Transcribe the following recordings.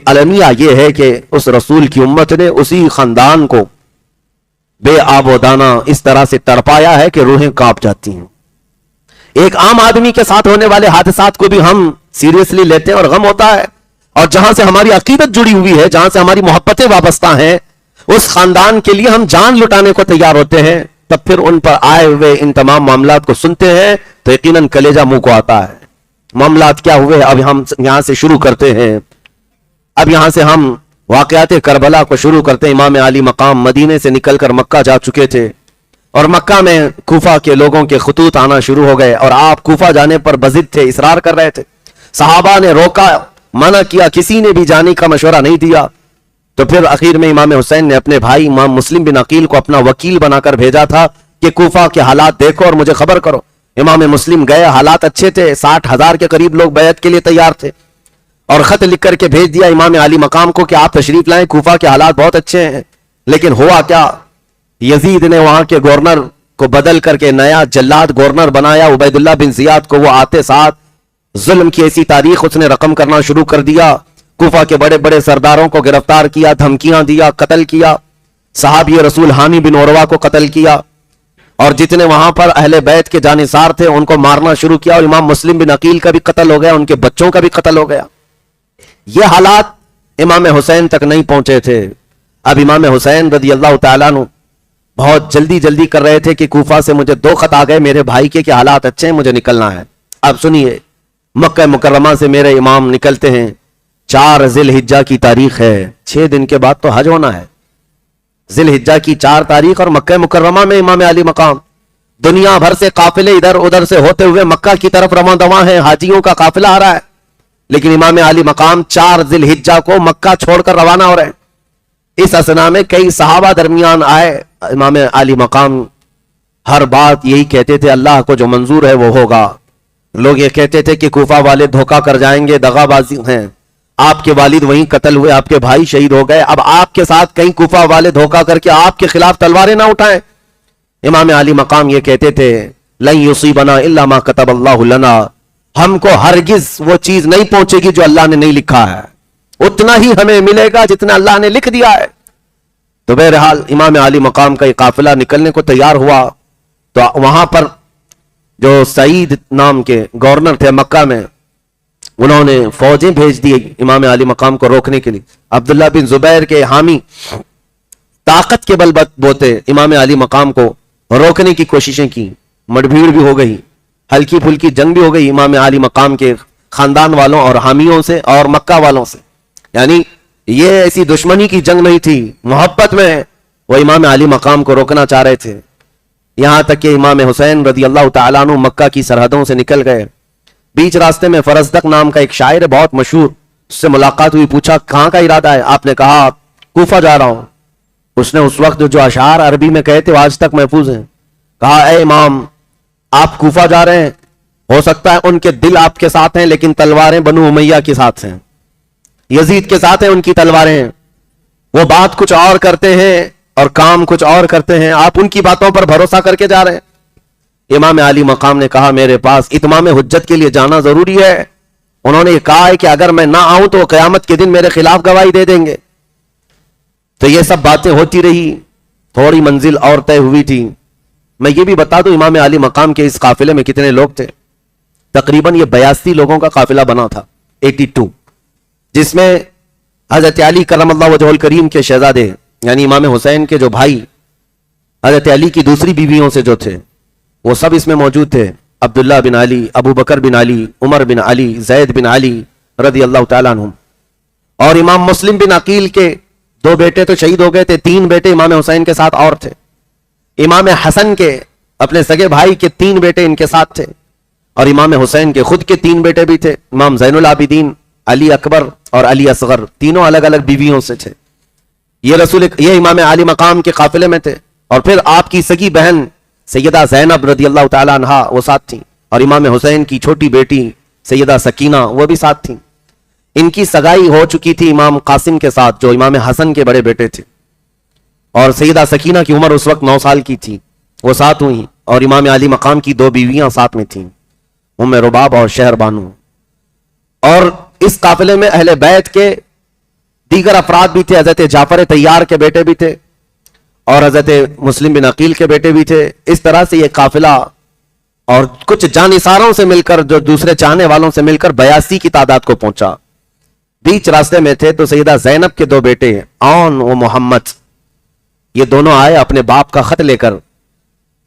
المیہ یہ ہے کہ اس رسول کی امت نے اسی خاندان کو بے آب و دانہ اس طرح سے تڑپایا ہے کہ روحیں کانپ جاتی ہیں. ایک عام آدمی کے ساتھ ہونے والے حادثات کو بھی ہم سیریسلی لیتے ہیں اور غم ہوتا ہے, اور جہاں سے ہماری عقیدت جڑی ہوئی ہے, جہاں سے ہماری محبتیں وابستہ ہیں, اس خاندان کے لیے ہم جان لٹانے کو تیار ہوتے ہیں. تب پھر ان پر آئے ہوئے ان تمام معاملات کو سنتے ہیں تو یقیناً کلیجہ منہ کو آتا ہے. معاملات کیا ہوئے, اب ہم یہاں سے شروع کرتے ہیں. اب یہاں سے ہم واقعات کربلا کو شروع کرتے ہیں. امام علی مقام مدینے سے نکل کر مکہ جا چکے تھے, اور مکہ میں کوفہ کے لوگوں کے خطوط آنا شروع ہو گئے, اور آپ کوفہ جانے پر بضد تھے, اصرار کر رہے تھے. صحابہ نے روکا, منع کیا, کسی نے بھی جانے کا مشورہ نہیں دیا. تو پھر اخیر میں امام حسین نے اپنے بھائی امام مسلم بن عقیل کو اپنا وکیل بنا کر بھیجا تھا کہ کوفہ کے حالات دیکھو اور مجھے خبر کرو. امام مسلم گئے, حالات اچھے تھے, 60,000 کے قریب لوگ بیعت کے لیے تیار تھے, اور خط لکھ کر کے بھیج دیا امام علی مقام کو کہ آپ تشریف لائیں, کوفہ کے حالات بہت اچھے ہیں. لیکن ہوا کیا, یزید نے وہاں کے گورنر کو بدل کر کے نیا جلاد گورنر بنایا, عبید اللہ بن زیاد کو. وہ آتے ساتھ ظلم کی ایسی تاریخ اس نے رقم کرنا شروع کر دیا. کوفہ کے بڑے بڑے سرداروں کو گرفتار کیا, دھمکیاں دیا, قتل کیا. صحابی رسول حامی بن عروہ کو قتل کیا, اور جتنے وہاں پر اہل بیت کے جانثار تھے ان کو مارنا شروع کیا. اور امام مسلم بن عقیل کا بھی قتل ہو گیا, ان کے بچوں کا بھی قتل ہو گیا. یہ حالات امام حسین تک نہیں پہنچے تھے. اب امام حسین رضی اللہ تعالیٰ عنہ بہت جلدی کر رہے تھے کہ کوفہ سے مجھے 2 خط آ گئے میرے بھائی کے کہ حالات اچھے ہیں, مجھے نکلنا ہے. اب سنیے, مکہ مکرمہ سے میرے امام نکلتے ہیں, 4 ذی الحجہ کی تاریخ ہے, 6 دن کے بعد تو حج ہونا ہے. ذی الحجہ کی 4 تاریخ, اور مکہ مکرمہ میں امام علی مقام. دنیا بھر سے قافلے ادھر ادھر سے ہوتے ہوئے مکہ کی طرف رواں دواں ہیں, حاجیوں کا قافلہ آ رہا ہے. لیکن امام علی مقام 4 ذی الحجہ کو مکہ چھوڑ کر روانہ ہو رہے ہیں. اس اسنا میں کئی صحابہ درمیان آئے. امام علی مقام ہر بات یہی کہتے تھے, اللہ کو جو منظور ہے وہ ہوگا. لوگ یہ کہتے تھے کہ کوفہ والے دھوکہ کر جائیں گے, دغا بازی ہیں. آپ کے والد وہیں قتل ہوئے, آپ کے بھائی شہید ہو گئے, اب آپ کے ساتھ کہیں کوفہ والے دھوکہ کر کے آپ کے خلاف تلواریں نہ اٹھائیں. امام علی مقام یہ کہتے تھے, لن یصیبنا الا ما کتب اللہ لنا, ہم کو ہرگز وہ چیز نہیں پہنچے گی جو اللہ نے نہیں لکھا ہے, اتنا ہی ہمیں ملے گا جتنا اللہ نے لکھ دیا ہے. تو بہرحال امام علی مقام کا یہ قافلہ نکلنے کو تیار ہوا. تو وہاں پر جو سعید نام کے گورنر تھے مکہ میں, انہوں نے فوجیں بھیج دی امام علی مقام کو روکنے کے لیے. عبداللہ بن زبیر کے حامی طاقت کے بل بوتے امام علی مقام کو روکنے کی کوششیں کی. مڈبھیڑ بھی ہو گئی, ہلکی پھلکی جنگ بھی ہو گئی امام علی مقام کے خاندان والوں اور حامیوں سے اور مکہ والوں سے. یعنی یہ ایسی دشمنی کی جنگ نہیں تھی, محبت میں وہ امام علی مقام کو روکنا چاہ رہے تھے. یہاں تک کہ امام حسین رضی اللہ تعالیٰ عنہ مکہ کی سرحدوں سے نکل گئے. بیچ راستے میں فرزدق نام کا ایک شاعر ہے بہت مشہور, اس سے ملاقات ہوئی, پوچھا کہاں کا ارادہ ہے؟ آپ نے کہا کوفہ جا رہا ہوں. اس نے اس وقت جو اشعار عربی میں کہے تھے وہ آج تک محفوظ ہیں. کہا اے امام, آپ کوفہ جا رہے ہیں, ہو سکتا ہے ان کے دل آپ کے ساتھ ہیں لیکن تلواریں بنو امیہ کے ساتھ ہیں, یزید کے ساتھ ہیں ان کی تلواریں ہیں. وہ بات کچھ اور کرتے ہیں اور کام کچھ اور کرتے ہیں, آپ ان کی باتوں پر بھروسہ کر کے جا رہے ہیں. امام علی مقام نے کہا میرے پاس اتمام حجت کے لیے جانا ضروری ہے. انہوں نے کہا ہے کہ اگر میں نہ آؤں تو قیامت کے دن میرے خلاف گواہی دے دیں گے. تو یہ سب باتیں ہوتی رہی, تھوڑی منزل اور طے ہوئی تھی. میں یہ بھی بتا دوں امام علی مقام کے اس قافلے میں کتنے لوگ تھے. تقریباً یہ 82 لوگوں کا قافلہ بنا تھا, 82, جس میں حضرت علی کرم اللہ وجہہ الکریم کے شہزادے یعنی امام حسین کے جو بھائی حضرت علی کی دوسری بیویوں سے جو تھے وہ سب اس میں موجود تھے. عبداللہ بن علی, ابو بکر بن علی, عمر بن علی, زید بن علی رضی اللہ تعالیٰ عنہم. اور امام مسلم بن عقیل کے 2 بیٹے تو شہید ہو گئے تھے, 3 بیٹے امام حسین کے ساتھ اور تھے. امام حسن کے اپنے سگے بھائی کے 3 بیٹے ان کے ساتھ تھے, اور امام حسین کے خود کے 3 بیٹے بھی تھے. امام زین العابدین, علی اکبر اور علی اصغر, تینوں الگ الگ بیویوں سے تھے. یہ امام علی مقام کے قافلے میں تھے. اور پھر آپ کی سگی بہن سیدہ زینب رضی اللہ تعالیٰ عنہا وہ ساتھ تھیں, اور امام حسین کی چھوٹی بیٹی سیدہ سکینہ وہ بھی ساتھ تھیں. ان کی سگائی ہو چکی تھی امام قاسم کے ساتھ جو امام حسن کے بڑے بیٹے تھے, اور سیدہ سکینہ کی عمر اس وقت 9 سال کی تھی, وہ ساتھ ہوئی. اور امام علی مقام کی 2 بیویاں ساتھ میں تھیں, رباب اور شہر بانو. اور اس قافلے میں اہل بیت کے دیگر افراد بھی تھے, حضرت جعفر طیار کے بیٹے بھی تھے اور حضرت مسلم بن عقیل کے بیٹے بھی تھے. اس طرح سے یہ قافلہ اور کچھ جانثاروں سے مل کر, جو دوسرے چاہنے والوں سے مل کر 82 کی تعداد کو پہنچا. بیچ راستے میں تھے تو سیدہ زینب کے 2 بیٹے عون و محمد, یہ دونوں آئے اپنے باپ کا خط لے کر.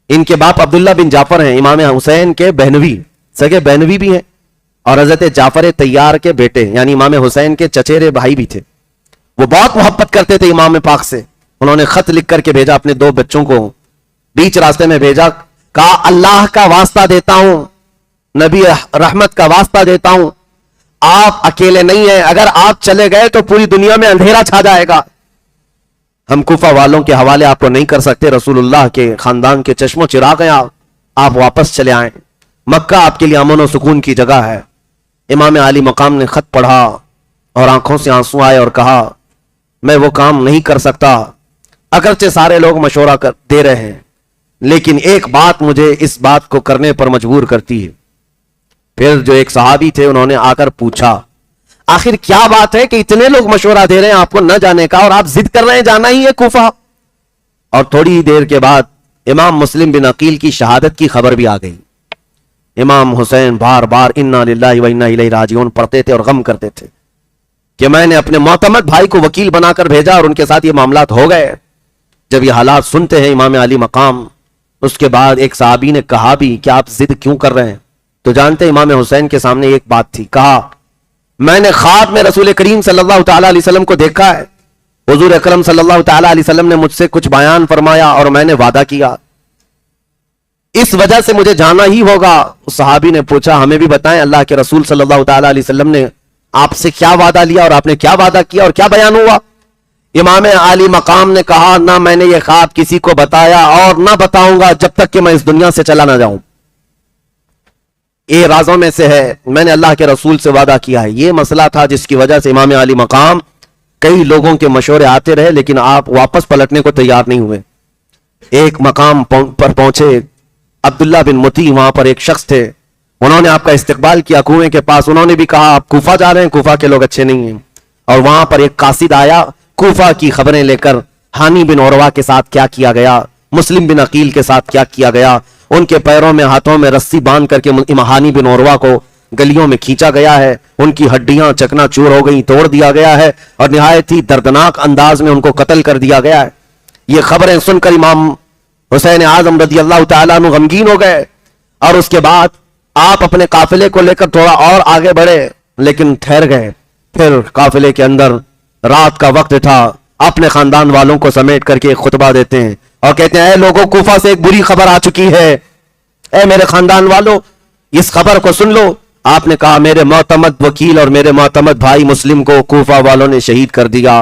ان کے باپ عبداللہ بن جعفر ہیں, امام حسین کے بہنوی, سگے بہنوی بھی ہیں, اور حضرت جعفر طیار کے بیٹے یعنی امام حسین کے چچیرے بھائی بھی تھے. وہ بہت محبت کرتے تھے امام پاک سے. انہوں نے خط لکھ کر کے بھیجا اپنے 2 بچوں کو, بیچ راستے میں بھیجا, کہا اللہ کا واسطہ دیتا ہوں, نبی رحمت کا واسطہ دیتا ہوں, آپ اکیلے نہیں ہیں, اگر آپ چلے گئے تو پوری دنیا میں اندھیرا چھا جائے گا. ہم کوفہ والوں کے حوالے آپ کو نہیں کر سکتے, رسول اللہ کے خاندان کے چشم و چراغ ہیں آپ واپس چلے آئیں, مکہ آپ کے لیے امن و سکون کی جگہ ہے. امام عالی مقام نے خط پڑھا اور آنکھوں سے آنسو آئے اور کہا میں وہ کام نہیں کر سکتا, اگرچہ سارے لوگ مشورہ دے رہے ہیں, لیکن ایک بات مجھے اس بات کو کرنے پر مجبور کرتی ہے. پھر جو ایک صحابی تھے انہوں نے آ کر پوچھا آخر کیا بات ہے کہ اتنے لوگ مشورہ دے رہے ہیں آپ کو نہ جانے کا اور آپ ضد کر رہے ہیں جانا ہی ہے کوفہ. اور تھوڑی دیر کے بعد امام مسلم بن عقیل کی شہادت کی خبر بھی آ گئی. امام حسین بار بار انا للہ و انا الیہ راجعون پڑھتے تھے اور غم کرتے تھے کہ میں نے اپنے معتمد بھائی کو وکیل بنا کر بھیجا اور ان کے ساتھ یہ معاملات ہو گئے. جب یہ حالات سنتے ہیں امام علی مقام, اس کے بعد ایک صحابی نے کہا بھی کہ آپ ضد کیوں کر رہے ہیں, تو جانتے امام حسین کے سامنے ایک بات تھی. کہا میں نے خواب میں رسول کریم صلی اللہ تعالی علیہ وسلم کو دیکھا ہے, حضور اکرم صلی اللہ تعالی علیہ وسلم نے مجھ سے کچھ بیان فرمایا اور میں نے وعدہ کیا, اس وجہ سے مجھے جانا ہی ہوگا. اس صحابی نے پوچھا ہمیں بھی بتائیں اللہ کے رسول صلی اللہ تعالی علیہ وسلم نے آپ سے کیا وعدہ لیا اور آپ نے کیا وعدہ کیا اور کیا بیان ہوا. امام عالی مقام نے کہا نہ میں نے یہ خواب کسی کو بتایا اور نہ بتاؤں گا جب تک کہ میں اس دنیا سے چلا نہ جاؤں. یہ رازوں میں سے ہے, میں نے اللہ کے رسول سے وعدہ کیا ہے. یہ مسئلہ تھا جس کی وجہ سے امام علی مقام کئی لوگوں کے مشورے آتے رہے لیکن آپ واپس پلٹنے کو تیار نہیں ہوئے. ایک مقام پر پہنچے, عبداللہ بن متی وہاں پر ایک شخص تھے, انہوں نے آپ کا استقبال کیا کنویں کے پاس. انہوں نے بھی کہا آپ کوفہ جا رہے ہیں, کوفہ کے لوگ اچھے نہیں ہیں. اور وہاں پر ایک قاصد آیا کوفہ کی خبریں لے کر, ہانی بن عروہ کے ساتھ کیا کیا گیا, مسلم بن عقیل کے ساتھ کیا کیا گیا, ان کے پیروں میں ہاتھوں میں رسی باندھ کر کے ہانی بن عروہ کو گلیوں میں کھینچا گیا ہے, ان کی ہڈیاں چکنا چور ہو گئی, توڑ دیا گیا ہے اور نہایت ہی دردناک انداز میں ان کو قتل کر دیا گیا ہے. یہ خبریں سن کر امام حسین اعظم رضی اللہ تعالیٰ عنہ غمگین ہو گئے اور اس کے بعد آپ اپنے قافلے کو لے کر تھوڑا اور آگے بڑھے لیکن ٹھہر گئے. پھر قافلے کے اندر رات کا وقت تھا, اپنے خاندان والوں کو سمیٹ کر کے خطبہ دیتے ہیں اور کہتے ہیں اے لوگوں کوفہ سے ایک بری خبر آ چکی ہے, اے میرے خاندان والوں اس خبر کو سن لو. آپ نے کہا میرے معتمد وکیل اور میرے معتمد بھائی مسلم کو کوفہ والوں نے شہید کر دیا.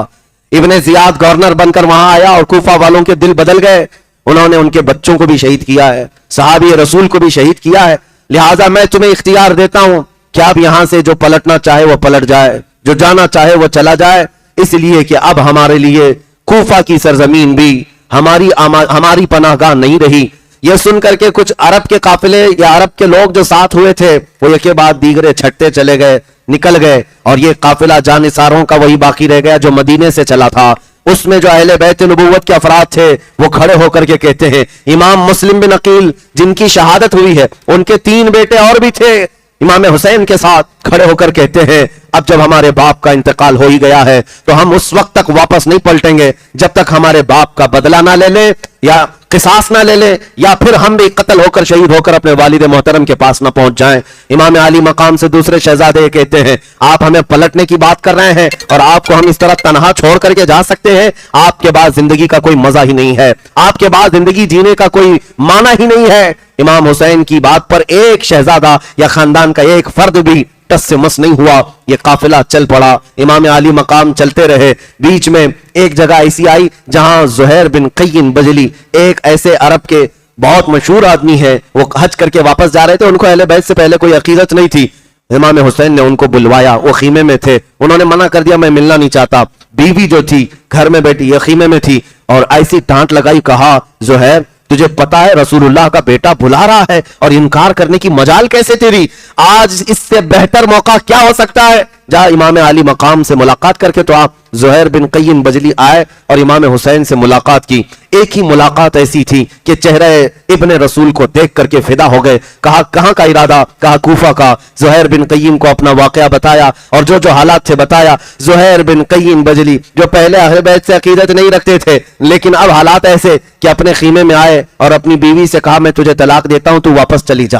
ابن زیاد گورنر بن کر وہاں آیا اور کوفہ والوں کے دل بدل گئے, انہوں نے ان کے بچوں کو بھی شہید کیا ہے, صحابی رسول کو بھی شہید کیا ہے. لہٰذا میں تمہیں اختیار دیتا ہوں کہ اب یہاں سے جو پلٹنا چاہے وہ پلٹ جائے, جو جانا چاہے وہ چلا جائے, اس لیے کہ اب ہمارے لیے کوفہ کی سرزمین بھی ہماری پناہ گاہ نہیں رہی. یہ سن کر کے کچھ عرب کے قافلے یا عرب کے لوگ جو ساتھ ہوئے تھے وہ ایک کے بعد دیگرے چھٹتے چلے گئے, نکل گئے, اور یہ قافلہ جانثاروں کا وہی باقی رہ گیا جو مدینے سے چلا تھا. اس میں جو اہل بیت نبوت کے افراد تھے وہ کھڑے ہو کر کے کہتے ہیں, امام مسلم بن عقیل جن کی شہادت ہوئی ہے ان کے 3 بیٹے اور بھی تھے امام حسین کے ساتھ, کھڑے ہو کر کہتے ہیں اب جب ہمارے باپ کا انتقال ہو ہی گیا ہے تو ہم اس وقت تک واپس نہیں پلٹیں گے جب تک ہمارے باپ کا بدلہ نہ لے لیں یا قصاص نہ لے لیں یا پھر ہم بھی قتل ہو کر شہید ہو کر اپنے والد محترم کے پاس نہ پہنچ جائیں. امام علی مقام سے دوسرے شہزادے کہتے ہیں آپ ہمیں پلٹنے کی بات کر رہے ہیں اور آپ کو ہم اس طرح تنہا چھوڑ کر کے جا سکتے ہیں؟ آپ کے بعد زندگی کا کوئی مزہ ہی نہیں ہے, آپ کے بعد زندگی جینے کا کوئی معنی ہی نہیں ہے. امام حسین کی بات پر ایک شہزادہ یا خاندان کا ایک فرد بھی ٹس سے مس نہیں ہوا. یہ قافلہ چل پڑا, امام علی مقام چلتے رہے. بیچ میں ایک جگہ ایسی آئی جہاں زہیر بن قین بجلی, ایک ایسے عرب کے بہت مشہور آدمی ہے, وہ حج کر کے واپس جا رہے تھے, ان کو اہل بیت سے پہلے کوئی عقیدت نہیں تھی. امام حسین نے ان کو بلوایا, وہ خیمے میں تھے, انہوں نے منع کر دیا میں ملنا نہیں چاہتا. بیوی جو تھی گھر میں بیٹھی یہ خیمے میں تھی اور ایسی ڈانٹ لگائی, کہا زہیر تجھے پتا ہے رسول اللہ کا بیٹا بلا رہا ہے اور انکار کرنے کی مجال کیسے تیری؟ آج اس سے بہتر موقع کیا ہو سکتا ہے؟ جا امام علی مقام سے ملاقات کر کے تو آپ زہیر بن قیم بجلی آئے اور امام حسین سے ملاقات کی. ایک ہی ملاقات ایسی تھی کہ چہرہ ابن رسول کو دیکھ کر کے فدا ہو گئے. کہا کہاں کا ارادہ؟ کہا کوفہ کا. زہیر بن قیم کو اپنا واقعہ بتایا اور جو جو حالات تھے بتایا. زہیر بن قیم بجلی جو پہلے اہل بیت سے عقیدت نہیں رکھتے تھے لیکن اب حالات ایسے کہ اپنے خیمے میں آئے اور اپنی بیوی سے کہا میں تجھے طلاق دیتا ہوں، تو واپس چلی جا،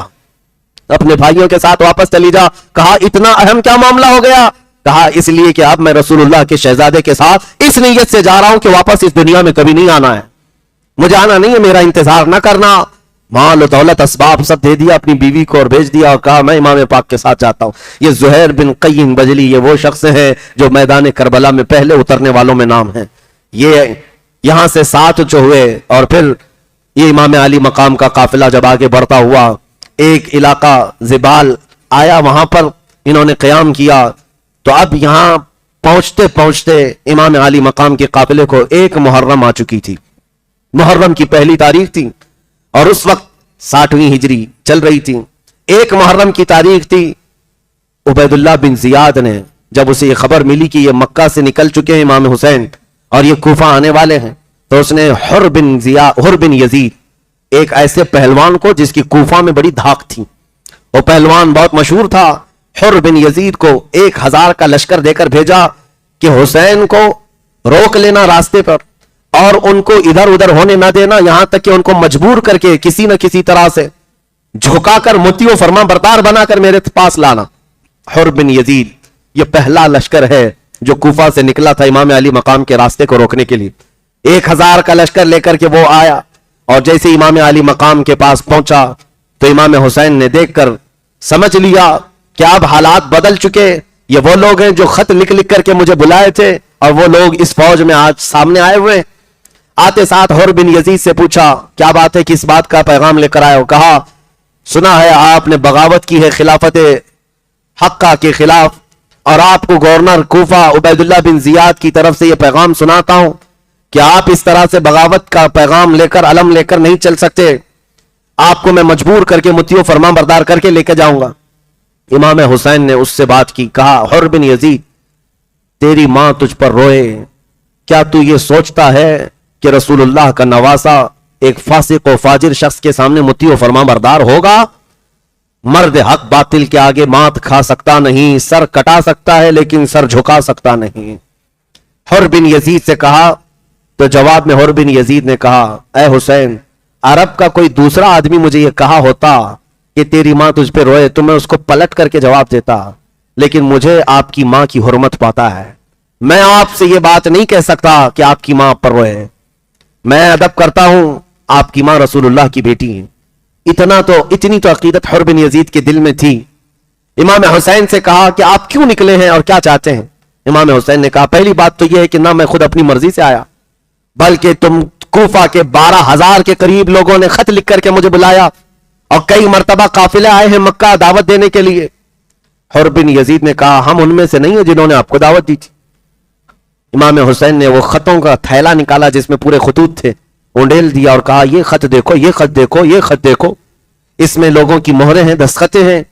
اپنے بھائیوں کے ساتھ واپس چلی جا. کہا اتنا اہم کیا معاملہ ہو گیا؟ کہا اس لیے کہ اب میں رسول اللہ کے شہزادے کے ساتھ اس نیت سے جا رہا ہوں کہ واپس اس دنیا میں کبھی نہیں آنا ہے، مجھے آنا نہیں ہے، میرا انتظار نہ کرنا. مال و دولت اسباب سب دے دیا اپنی بیوی کو اور بھیج دیا اور کہا میں امام پاک کے ساتھ جاتا ہوں. یہ زہیر بن قیم بجلی یہ وہ شخص ہیں جو میدان کربلا میں پہلے اترنے والوں میں نام ہیں. یہ یہاں سے ساتھ جو ہوئے اور پھر یہ امام علی مقام کا قافلہ جب آگے بڑھتا ہوا ایک علاقہ زبال آیا، وہاں پر انہوں نے قیام کیا. تو اب یہاں پہنچتے پہنچتے امام علی مقام کے قافلے کو ایک محرم آ چکی تھی. محرم کی پہلی تاریخ تھی اور اس وقت 60ویں ہجری چل رہی تھی. ایک محرم کی تاریخ تھی. عبید اللہ بن زیاد نے جب اسے یہ خبر ملی کہ یہ مکہ سے نکل چکے ہیں امام حسین اور یہ کوفہ آنے والے ہیں، تو اس نے حر بن یزید، ایک ایسے پہلوان کو جس کی کوفہ میں بڑی دھاک تھی، وہ پہلوان بہت مشہور تھا، حر بن یزید کو 1000 کا لشکر دے کر بھیجا کہ حسین کو روک لینا راستے پر اور ان کو ادھر ادھر ہونے نہ دینا، یہاں تک کہ ان کو مجبور کر کے کسی نہ کسی طرح سے جھکا کر متی و فرما بردار بنا کر میرے پاس لانا. حر بن یزید یہ پہلا لشکر ہے جو کوفہ سے نکلا تھا امام علی مقام کے راستے کو روکنے کے لیے. 1000 کا لشکر لے کر کے وہ آیا اور جیسے امام علی مقام کے پاس پہنچا تو امام حسین نے دیکھ کر سمجھ لیا کہ اب حالات بدل چکے. یہ وہ لوگ ہیں جو خط لکھ لکھ کر کے مجھے بلائے تھے اور وہ لوگ اس فوج میں آج سامنے آئے ہوئے. آتے ساتھ حر بن یزید سے پوچھا کیا بات ہے، کس بات کا پیغام لے کر آئے ہو؟ کہا سنا ہے آپ نے بغاوت کی ہے خلافت حقہ کے خلاف اور آپ کو گورنر کوفہ عبید اللہ بن زیاد کی طرف سے یہ پیغام سناتا ہوں کہ آپ اس طرح سے بغاوت کا پیغام لے کر علم لے کر نہیں چل سکتے، آپ کو میں مجبور کر کے متی و فرما بردار کر کے لے کے جاؤں گا. امام حسین نے اس سے بات کی. کہا حر بن یزید تیری ماں تجھ پر روئے، کیا تو یہ سوچتا ہے کہ رسول اللہ کا نواسا ایک فاسق و فاجر شخص کے سامنے متی و فرما بردار ہوگا؟ مرد حق باطل کے آگے مات کھا سکتا نہیں، سر کٹا سکتا ہے لیکن سر جھکا سکتا نہیں. حر بن یزید سے کہا تو جواب میں حر بن یزید نے کہا اے حسین، عرب کا کوئی دوسرا آدمی مجھے یہ کہا ہوتا کہ تیری ماں تجھ پہ روئے تو میں اس کو پلٹ کر کے جواب دیتا، لیکن مجھے آپ کی ماں کی حرمت پاتا ہے، میں آپ سے یہ بات نہیں کہہ سکتا کہ آپ کی ماں آپ پر روئے. میں ادب کرتا ہوں، آپ کی ماں رسول اللہ کی بیٹی ہے. اتنی تو عقیدت حر بن یزید کے دل میں تھی. امام حسین سے کہا کہ آپ کیوں نکلے ہیں اور کیا چاہتے ہیں؟ امام حسین نے کہا پہلی بات تو یہ ہے کہ نہ میں خود اپنی مرضی سے آیا بلکہ تم کوفہ کے 12,000 کے قریب لوگوں نے خط لکھ کر کے مجھے بلایا اور کئی مرتبہ قافلے آئے ہیں مکہ دعوت دینے کے لیے. حر بن یزید نے کہا ہم ان میں سے نہیں ہیں جنہوں نے آپ کو دعوت دی تھی. امام حسین نے وہ خطوں کا تھیلا نکالا جس میں پورے خطوط تھے، اونڈیل دیا اور کہا یہ خط دیکھو، یہ خط دیکھو، یہ خط دیکھو، اس میں لوگوں کی مہریں ہیں، دستخطیں ہیں.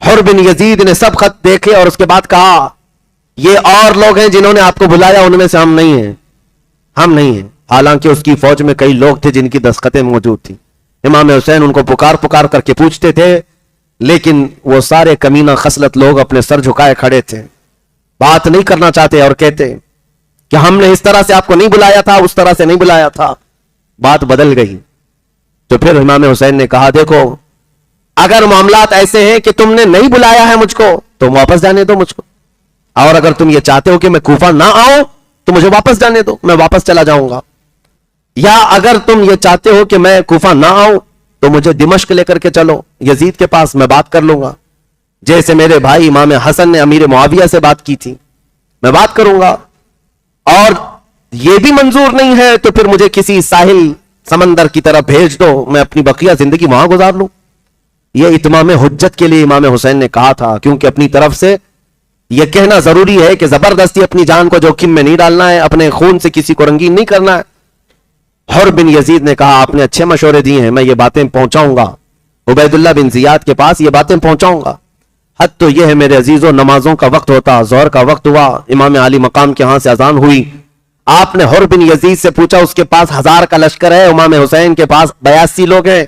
حر بن یزید نے سب خط دیکھے اور اس کے بعد کہا یہ اور لوگ ہیں جنہوں نے آپ کو بلایا، ان میں سے ہم نہیں ہیں، ہم نہیں ہیں. حالانکہ اس کی فوج میں کئی لوگ تھے جن کی دستخطیں موجود تھیں. امام حسین ان کو پکار پکار کر کے پوچھتے تھے لیکن وہ سارے کمینہ خصلت لوگ اپنے سر جھکائے کھڑے تھے، بات نہیں کرنا چاہتے اور کہتے کہ ہم نے اس طرح سے آپ کو نہیں بلایا تھا، اس طرح سے نہیں بلایا تھا. بات بدل گئی تو پھر امام حسین نے کہا دیکھو اگر معاملات ایسے ہیں کہ تم نے نہیں بلایا ہے مجھ کو تو واپس جانے دو مجھ کو، اور اگر تم یہ چاہتے ہو کہ میں کوفہ نہ آؤں تو مجھے واپس جانے دو، میں واپس چلا جاؤں گا. یا اگر تم یہ چاہتے ہو کہ میں کوفہ نہ آؤں تو مجھے دمشق لے کر کے چلو یزید کے پاس، میں بات کر لوں گا جیسے میرے بھائی امام حسن نے امیر معاویہ سے بات کی تھی، میں بات کروں گا. اور یہ بھی منظور نہیں ہے تو پھر مجھے کسی ساحل سمندر کی طرف بھیج دو، میں اپنی بقیہ زندگی وہاں گزار لوں. یہ اتمام حجت کے لیے امام حسین نے کہا تھا، کیونکہ اپنی طرف سے یہ کہنا ضروری ہے کہ زبردستی اپنی جان کو جوخم میں نہیں ڈالنا ہے، اپنے خون سے کسی کو رنگین نہیں کرنا ہے. حر بن یزید نے کہا آپ نے اچھے مشورے دیے ہیں، میں یہ باتیں پہنچاؤں گا عبید اللہ بن زیاد کے پاس، یہ باتیں پہنچاؤں گا. حد تو یہ ہے میرے عزیزوں، نمازوں کا وقت ہوتا، ظہر کا وقت ہوا، امام علی مقام کے ہاں سے اذان ہوئی، آپ نے حر بن یزید سے پوچھا، اس کے پاس 1000 کا لشکر ہے، امام حسین کے پاس 82 لوگ ہیں۔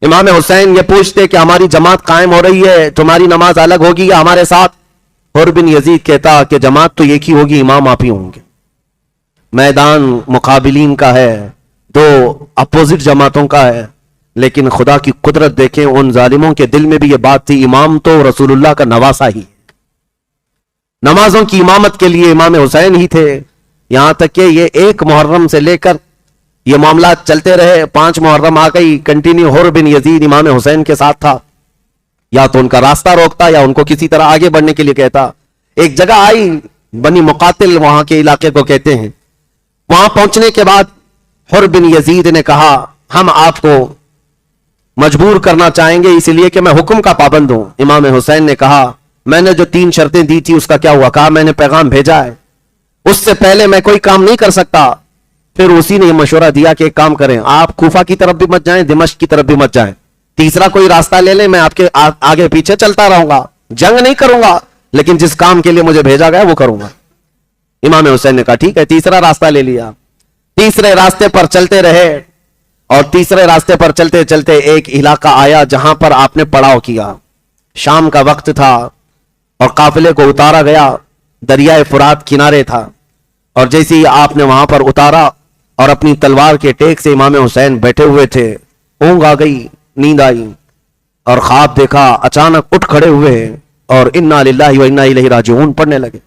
امام حسین یہ پوچھتے کہ ہماری جماعت قائم ہو رہی ہے، تمہاری نماز الگ ہوگی یا ہمارے ساتھ؟ حر بن یزید کہتا کہ جماعت تو ایک ہی ہوگی، امام آپ ہی ہوں گے۔ میدان مقابلین کا ہے، دو اپوزٹ جماعتوں کا ہے، لیکن خدا کی قدرت دیکھیں، ان ظالموں کے دل میں بھی یہ بات تھی، امام تو رسول اللہ کا نواسا ہی ہے، نمازوں کی امامت کے لیے امام حسین ہی تھے۔ یہاں تک کہ یہ 1 محرم سے لے کر یہ معاملات چلتے رہے، 5 محرم آ گئی، کنٹینیو حر بن یزید امام حسین کے ساتھ تھا، یا تو ان کا راستہ روکتا یا ان کو کسی طرح آگے بڑھنے کے لیے کہتا۔ ایک جگہ آئی، بنی مقاتل وہاں کے علاقے کو کہتے ہیں، وہاں پہنچنے کے بعد حر بن یزید نے کہا ہم آپ کو مجبور کرنا چاہیں گے اس لیے کہ میں حکم کا پابند ہوں۔ امام حسین نے کہا میں نے جو 3 شرطیں دی تھی اس کا کیا ہوا؟ کہا میں نے پیغام بھیجا ہے، اس سے پہلے میں کوئی کام نہیں کر سکتا۔ پھر اسی نے یہ مشورہ دیا کہ ایک کام کریں، آپ کوفہ کی طرف بھی مت جائیں، دمشق کی طرف بھی مت جائیں، تیسرا کوئی راستہ لے لیں، میں آپ کے آگے پیچھے چلتا رہوں گا، جنگ نہیں کروں گا، لیکن جس کام کے لیے مجھے بھیجا گیا وہ کروں گا۔ امام حسین نے کہا ٹھیک ہے، تیسرا راستہ لے لیا، تیسرے راستے پر چلتے رہے، اور تیسرے راستے پر چلتے چلتے ایک علاقہ آیا جہاں پر آپ نے پڑاؤ کیا۔ شام کا وقت تھا اور قافلے کو اتارا گیا، دریائے فرات کنارے تھا، اور جیسے ہی آپ نے وہاں پر اتارا اور اپنی تلوار کے ٹیک سے امام حسین بیٹھے ہوئے تھے، اونگ آ گئی، نیند آئی اور خواب دیکھا، اچانک اٹھ کھڑے ہوئے اور انا للہ و انا الیہ راجعون پڑھنے لگے۔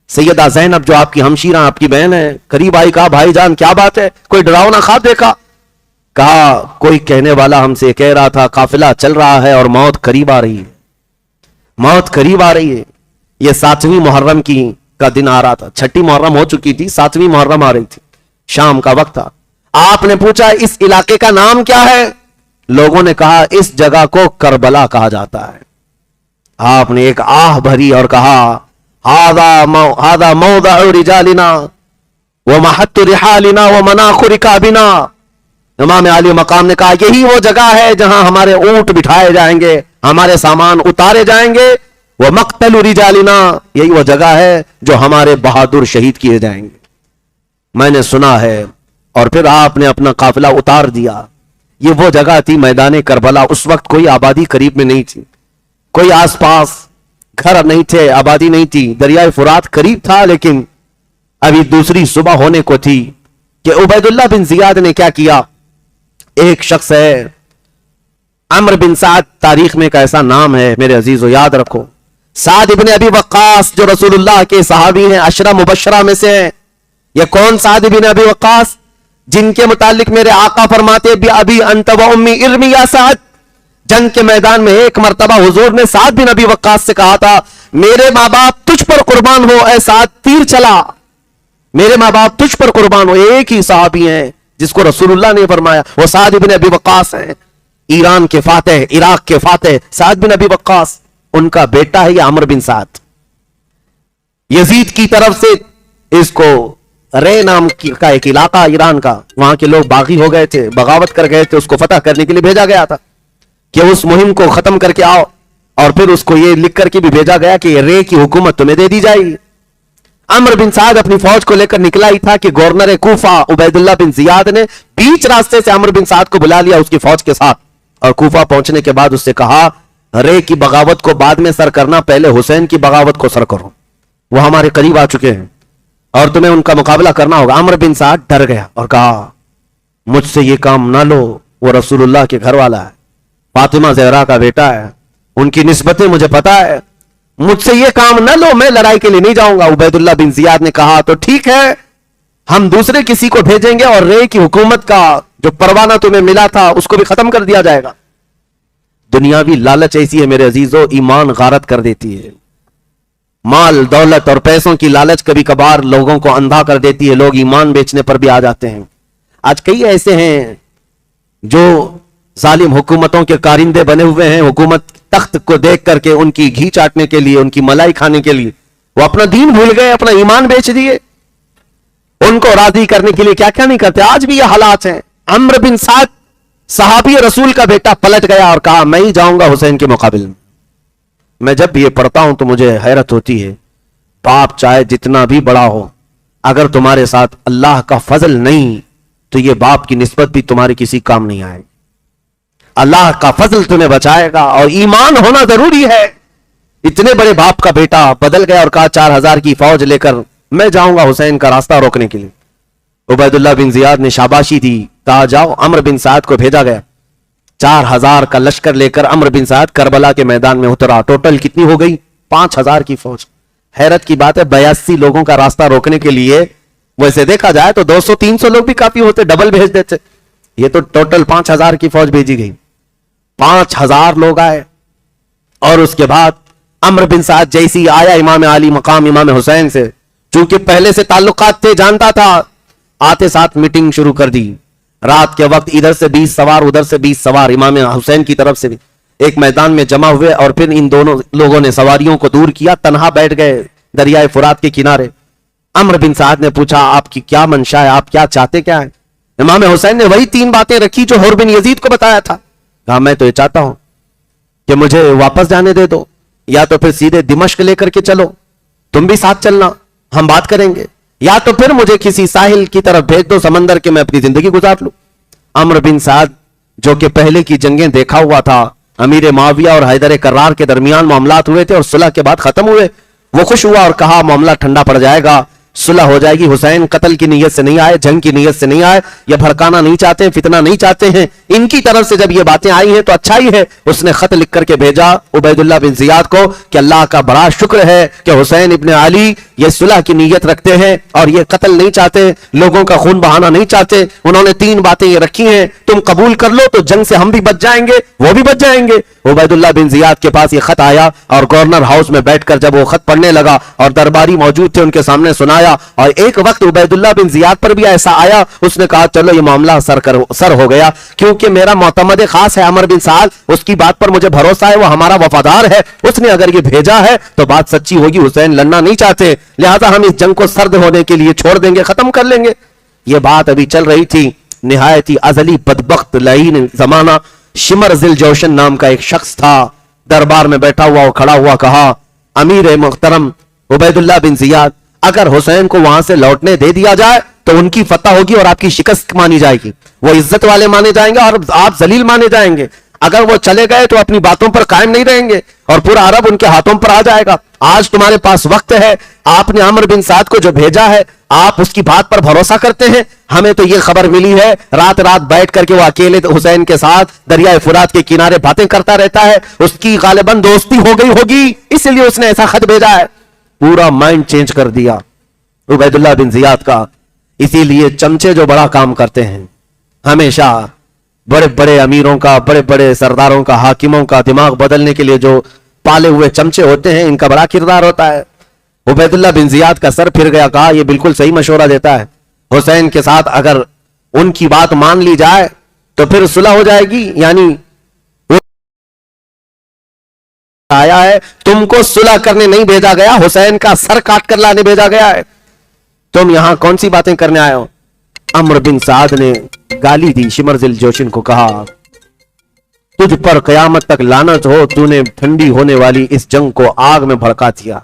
سیدہ زینب جو آپ کی ہمشیرہ، آپ کی بہن ہے، قریب آئی، کہا بھائی جان کیا بات ہے، کوئی ڈراؤنا خواب دیکھا؟ کہا کوئی کہنے والا ہم سے کہہ رہا تھا قافلہ چل رہا ہے اور موت قریب آ رہی ہے، موت قریب آ رہی ہے۔ یہ 7ویں محرم کا دن آ رہا تھا، 6ٹھی محرم ہو چکی تھی، 7ویں محرم آ رہی تھی، شام کا وقت تھا۔ آپ نے پوچھا اس علاقے کا نام کیا ہے؟ لوگوں نے کہا اس جگہ کو کربلا کہا جاتا ہے۔ آپ نے ایک آہ بھری اور کہا ہذا موضع رجالنا ومحط رحالنا ومناخ رکابنا۔ امام علی مقام نے کہا یہی وہ جگہ ہے جہاں ہمارے اونٹ بٹھائے جائیں گے، ہمارے سامان اتارے جائیں گے، وہ مقتل رجالنا، یہی وہ جگہ ہے جو ہمارے بہادر شہید کیے جائیں گے۔ میں نے سنا ہے، اور پھر آپ نے اپنا قافلہ اتار دیا۔ یہ وہ جگہ تھی میدان کربلا، اس وقت کوئی آبادی قریب میں نہیں تھی، کوئی آس پاس گھر نہیں تھے، آبادی نہیں تھی، دریائے فرات قریب تھا، لیکن ابھی دوسری صبح ہونے کو تھی کہ عبید اللہ بن زیاد نے کیا کیا۔ ایک شخص ہے عمرو بن سعد، تاریخ میں ایک ایسا نام ہے میرے عزیزو، یاد رکھو، سعد ابن ابی وقاص جو رسول اللہ کے صحابی ہیں، 10 مبشرہ میں سے ہیں۔ یہ کون سعد ابن ابی وقاص؟ جن کے متعلق میرے آقا فرماتے بی ابی انت و امی ارمی یا سعد۔ جنگ کے میدان میں ایک مرتبہ حضور نے سعد بن ابی وقاص سے کہا تھا میرے ماں باپ تجھ پر قربان ہو اے سعد، تیر چلا، میرے ماں باپ تجھ پر قربان ہو۔ ایک ہی صحابی ہیں جس کو رسول اللہ نے فرمایا، وہ سعد بن ابی وقاص ہیں، ایران کے فاتح، عراق کے فاتح سعد بن ابی وقاص، ان کا بیٹا ہے یہ عمرو بن سعد۔ یزید کی طرف سے اس کو رے نام کا ایک علاقہ ایران کا، وہاں کے لوگ باغی ہو گئے تھے، بغاوت کر گئے تھے، اس کو فتح کرنے کے لیے بھیجا گیا تھا کہ اس مہم کو ختم کر کے آؤ، اور پھر اس کو یہ لکھ کر کے بھی بھیجا گیا کہ رے کی حکومت تمہیں دے دی جائے گی۔ عمرو بن سعد اپنی فوج کو لے کر نکلا ہی تھا کہ گورنر کوفہ عبید اللہ بن زیاد نے بیچ راستے سے عمرو بن سعد کو بلا لیا اس کی فوج کے ساتھ، اور کوفہ پہنچنے کے بعد اس سے کہا رے کی بغاوت کو بعد میں سر کرنا، پہلے حسین کی بغاوت کو سر کرو، وہ ہمارے قریب آ چکے ہیں اور تمہیں ان کا مقابلہ کرنا ہوگا۔ عمرو بن سعد ڈر گیا اور کہا مجھ سے یہ کام نہ لو، وہ رسول اللہ کے گھر والا ہے، فاطمہ زہرا کا بیٹا ہے، ان کی نسبتیں مجھے پتا ہے، مجھ سے یہ کام نہ لو، میں لڑائی کے لیے نہیں جاؤں گا۔ عبید اللہ بن زیاد نے کہا تو ٹھیک ہے، ہم دوسرے کسی کو بھیجیں گے اور رے کی حکومت کا جو پروانہ تمہیں ملا تھا اس کو بھی ختم کر دیا جائے گا۔ دنیاوی لالچ ایسی ہے میرے عزیزو، ایمان غارت کر دیتی ہے۔ مال دولت اور پیسوں کی لالچ کبھی کبھار لوگوں کو اندھا کر دیتی ہے، لوگ ایمان بیچنے پر بھی آ جاتے ہیں۔ آج کئی ایسے ہیں جو ظالم حکومتوں کے کارندے بنے ہوئے ہیں، حکومت تخت کو دیکھ کر کے ان کی گھی چاٹنے کے لیے، ان کی ملائی کھانے کے لیے وہ اپنا دین بھول گئے، اپنا ایمان بیچ دیے۔ ان کو راضی کرنے کے لیے کیا کیا نہیں کرتے، آج بھی یہ حالات ہیں۔ عمرو بن سعد صحابی رسول کا بیٹا پلٹ گیا اور کہا میں ہی جاؤں گا حسین کے مقابل میں، میں جب بھی یہ پڑھتا ہوں تو مجھے حیرت ہوتی ہے. پاپ چاہے جتنا بھی بڑا ہو, اگر تمہارے ساتھ اللہ کا فضل نہیں تو یہ باپ کی نسبت بھی تمہاری کسی کام نہیں آئے. اللہ کا فضل تمہیں بچائے گا, اور ایمان ہونا ضروری ہے. اتنے بڑے باپ کا بیٹا بدل گیا اور کہا 4000 کی فوج لے کر میں جاؤں گا حسین کا راستہ روکنے کے لیے. عبید اللہ بن زیاد نے شاباشی دی, کہا جاؤ. عمرو بن سعد کو بھیجا گیا. 4000 کا لشکر لے کر عمرو بن سعد کربلا کے میدان میں اترا. ٹوٹل کتنی ہو گئی؟ 5000 کی فوج. حیرت کی بات ہے 82 لوگوں کا راستہ روکنے کے لیے, ویسے دیکھا جائے تو 200-300 لوگ بھی کافی ہوتے, ڈبل بھیج دیتے. یہ تو ٹوٹل 5000 کی فوج بھیجی گئی. 5000 لوگ آئے, اور اس کے بعد عمرو بن سعد جیسی آیا امام علی مقام امام حسین سے, چونکہ پہلے سے تعلقات تھے, جانتا تھا, آتے ساتھ میٹنگ شروع کر دی. رات کے وقت ادھر سے 20 سوار, ادھر سے 20 سوار امام حسین کی طرف سے بھی ایک میدان میں جمع ہوئے, اور پھر ان دونوں لوگوں نے سواریوں کو دور کیا, تنہا بیٹھ گئے دریائے فرات کے کنارے. عمرو بن سعد نے پوچھا آپ کی کیا منشا ہے, آپ کیا چاہتے کیا ہیں؟ امام حسین نے وہی 3 باتیں رکھی جو حر بن یزید کو بتایا تھا. کہا میں تو یہ چاہتا ہوں کہ مجھے واپس جانے دے دو, یا تو پھر سیدھے دمشق لے کر کے چلو, تم بھی ساتھ چلنا, ہم بات کریں گے, یا تو پھر مجھے کسی ساحل کی طرف بھیج دو سمندر کے, میں اپنی زندگی گزار لوں. عمرو بن سعد جو کہ پہلے کی جنگیں دیکھا ہوا تھا, امیر معاویہ اور حیدر کرار کے درمیان معاملات ہوئے تھے اور صلح کے بعد ختم ہوئے, وہ خوش ہوا اور کہا معاملہ ٹھنڈا پڑ جائے گا, صلح ہو جائے گی. حسین قتل کی نیت سے نہیں آئے, جنگ کی نیت سے نہیں آئے, یہ بھڑکانا نہیں چاہتے ہیں, فتنہ نہیں چاہتے ہیں. ان کی طرف سے جب یہ باتیں آئی ہیں تو اچھا ہی ہے. اس نے خط لکھ کر کے بھیجا عبید اللہ بن زیاد کو کہ اللہ کا بڑا شکر ہے کہ حسین ابن علی یہ صلح کی نیت رکھتے ہیں اور یہ قتل نہیں چاہتے, لوگوں کا خون بہانا نہیں چاہتے. انہوں نے 3 باتیں یہ رکھی ہیں, تم قبول کر لو تو جنگ سے ہم بھی بچ جائیں گے, وہ بھی بچ جائیں گے. عبید اللہ بن زیاد کے پاس یہ خط آیا, اور گورنر ہاؤس میں بیٹھ کر جب وہ خط پڑھنے لگا اور درباری موجود تھے ان کے سامنے سنایا, اور ایک وقت عبید اللہ بن زیاد پر بھی ایسا آیا, اس نے کہا چلو یہ معاملہ سر ہو گیا, کیونکہ میرا معتمد خاص ہے عمرو بن سعد, اس کی بات پر مجھے بھروسہ ہے, وہ ہمارا وفادار ہے, اس نے اگر یہ بھیجا ہے تو بات سچی ہوگی, حسین لڑنا نہیں چاہتے, لہذا ہم اس جنگ کو سرد ہونے کے لیے چھوڑ دیں گے, ختم کر لیں گے. یہ بات ابھی چل رہی تھی, نہایت ہی ازلی بدبخت لعین زمانہ شمر ذل جوشن نام کا ایک شخص تھا, دربار میں بیٹھا ہوا اور کھڑا ہوا کہا امیر محترم عبید اللہ بن زیاد, اگر حسین کو وہاں سے لوٹنے دے دیا جائے تو ان کی فتح ہوگی اور آپ کی شکست مانی جائے گی, وہ عزت والے مانے جائیں گے اور آپ ذلیل مانے جائیں گے. اگر وہ چلے گئے تو اپنی باتوں پر قائم نہیں رہیں گے اور پورا عرب ان کے ہاتھوں پر آ جائے گا. آج تمہارے پاس وقت ہے, آپ نے عمرو بن سعد کو جو بھیجا ہے آپ اس کی بات پر بھروسہ کرتے ہیں. ہمیں تو یہ خبر ملی ہے رات رات بیٹھ کر کے وہ اکیلے حسین کے ساتھ دریائے فرات کے کنارے باتیں کرتا رہتا ہے, اس کی غالباً دوستی ہو گئی ہوگی, اس لیے اس نے ایسا خط بھیجا ہے. پورا مائنڈ چینج کر دیا عبید اللہ بن زیاد کا. اسی لیے چمچے جو بڑا کام کرتے ہیں, ہمیشہ بڑے بڑے امیروں کا, بڑے بڑے سرداروں کا, حاکموں کا دماغ بدلنے کے لیے جو پالے ہوئے چمچے ہوتے ہیں, ان کا بڑا کردار ہوتا ہے. عبید اللہ بن زیاد کا سر پھر گیا, کہا یہ بالکل صحیح مشورہ دیتا ہے, حسین کے ساتھ اگر ان کی بات مان لی جائے تو پھر صلح ہو جائے گی. یعنی آیا ہے, تم کو صلح کرنے نہیں بھیجا گیا, حسین کا سر کاٹ کر لانے بھیجا گیا ہے, تم یہاں کون سی باتیں کرنے آئے ہو. عمرو بن سعد نے گالی دی شمر ذل جوشن کو, کہا تجھ پر قیامت تک لعنت ہو, تو نے ٹھنڈی ہونے والی اس جنگ کو آگ میں بھڑکا دیا.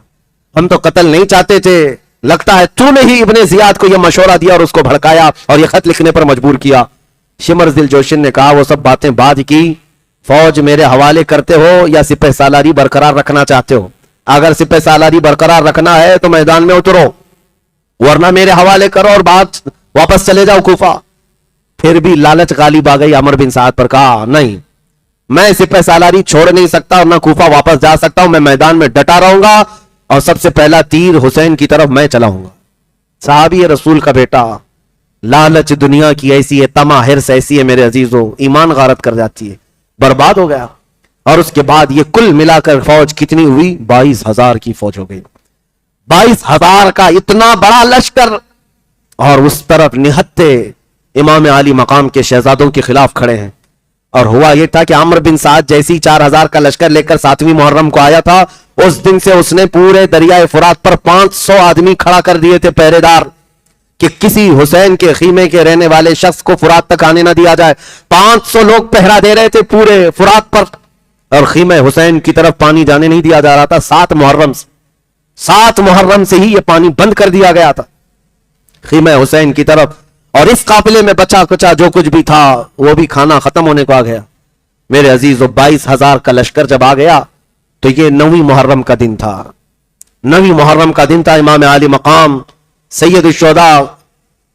ہم تو قتل نہیں چاہتے تھے, لگتا ہے تو نے ہی ابن زیاد کو یہ مشورہ دیا اور اس کو بھڑکایا اور یہ خط لکھنے پر مجبور کیا. شمر ذل جوشن نے کہا وہ سب باتیں بعد کی, فوج میرے حوالے کرتے ہو یا سپہ سالاری برقرار رکھنا چاہتے ہو؟ اگر سپہ سالاری برقرار رکھنا ہے تو میدان میں اترو, ورنہ میرے حوالے کرو اور بات واپس چلے جاؤ کوفہ. پھر بھی لالچ غالب آ گئی عمرو بن سعد پر, کہا نہیں, میں سپہ سالاری چھوڑ نہیں سکتا اور نہ کوفہ واپس جا سکتا ہوں, میں میدان میں ڈٹا رہوں گا اور سب سے پہلا تیر حسین کی طرف میں چلاؤں گا. صحابی رسول کا بیٹا, لالچ دنیا کی ایسی ہے, طمع حرص ایسی ہے میرے عزیزوں, ایمان غارت کر جاتی ہے, برباد ہو گیا. اور اس کے بعد یہ کل ملا کر فوج کتنی ہوئی؟ 22,000 کی فوج ہو گئی. 22,000 کا اتنا بڑا لشکر, اور اس طرف نہتے امام علی مقام کے شہزادوں کے خلاف کھڑے ہیں. اور ہوا یہ تھا کہ عمرو بن سعد جیسی 4,000 کا لشکر لے کر 7ویں محرم کو آیا تھا, اس دن سے اس نے پورے دریائے فرات پر 500 آدمی کھڑا کر دیے تھے پہرے دار, کہ کسی حسین کے خیمے کے رہنے والے شخص کو فرات تک آنے نہ دیا جائے. 500 لوگ پہرا دے رہے تھے پورے فرات پر. اور خیمہ حسین کی طرف پانی جانے نہیں دیا جا رہا تھا 7 محرم سے. 7 محرم سے ہی یہ پانی بند کر دیا گیا تھا خیمہ حسین کی طرف. اور اس قافلے میں بچا کچا جو کچھ بھی تھا وہ بھی کھانا ختم ہونے کو آ گیا. میرے عزیزو 22,000 کا لشکر جب آ گیا تو یہ 9 محرم کا دن تھا. 9 محرم کا دن تھا. امام عالی مقام سید الشہداء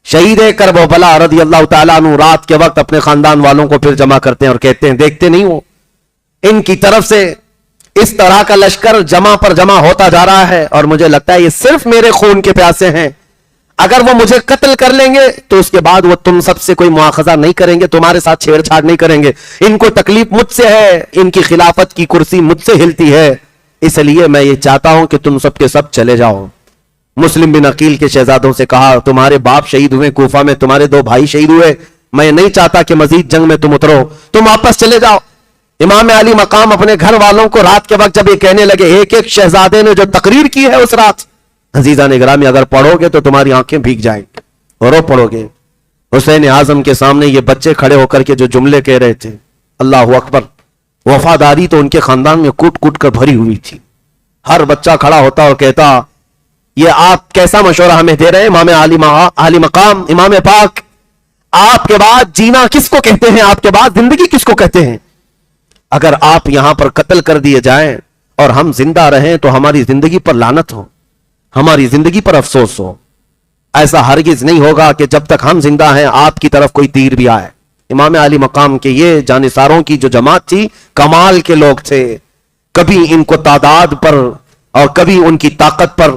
شہید کربلا رضی اللہ تعالیٰ عنہ رات کے وقت اپنے خاندان والوں کو پھر جمع کرتے ہیں اور کہتے ہیں دیکھتے نہیں ہو ان کی طرف سے اس طرح کا لشکر جمع پر جمع ہوتا جا رہا ہے اور مجھے لگتا ہے یہ صرف میرے خون کے پیاسے ہیں. اگر وہ مجھے قتل کر لیں گے تو اس کے بعد وہ تم سب سے کوئی مواخذہ نہیں کریں گے, تمہارے ساتھ چھیڑ چھاڑ نہیں کریں گے. ان کو تکلیف مجھ سے ہے, ان کی خلافت کی کرسی مجھ سے ہلتی ہے, اس لیے میں یہ چاہتا ہوں کہ تم سب کے سب چلے جاؤ. مسلم بن عقیل کے شہزادوں سے کہا تمہارے باپ شہید ہوئے کوفہ میں, تمہارے 2 بھائی شہید ہوئے, میں نہیں چاہتا کہ مزید جنگ میں تم اترو, تم واپس چلے جاؤ. امام علی مقام اپنے گھر والوں کو رات کے وقت جب یہ کہنے لگے, ایک ایک شہزادے نے جو تقریر کی ہے اس رات, عزیزان گرامی اگر پڑھو گے تو تمہاری آنکھیں بھیگ جائیں گے, اور پڑھو گے. حسین اعظم کے سامنے یہ بچے کھڑے ہو کر کے جو جملے کہہ رہے تھے, اللہ اکبر, وفاداری تو ان کے خاندان میں کوٹ کوٹ کر بھری ہوئی تھی. ہر بچہ کھڑا ہوتا اور کہتا یہ آپ کیسا مشورہ ہمیں دے رہے ہیں امام علی مقام, امام پاک, آپ کے بعد جینا کس کو کہتے ہیں, آپ کے بعد زندگی کس کو کہتے ہیں؟ اگر آپ یہاں پر قتل کر دیے جائیں اور ہم زندہ رہیں تو ہماری زندگی پر لعنت ہو, ہماری زندگی پر افسوس ہو. ایسا ہرگز نہیں ہوگا کہ جب تک ہم زندہ ہیں آپ کی طرف کوئی تیر بھی آئے. امام علی مقام کے یہ جانثاروں کی جو جماعت تھی کمال کے لوگ تھے, کبھی ان کو تعداد پر اور کبھی ان کی طاقت پر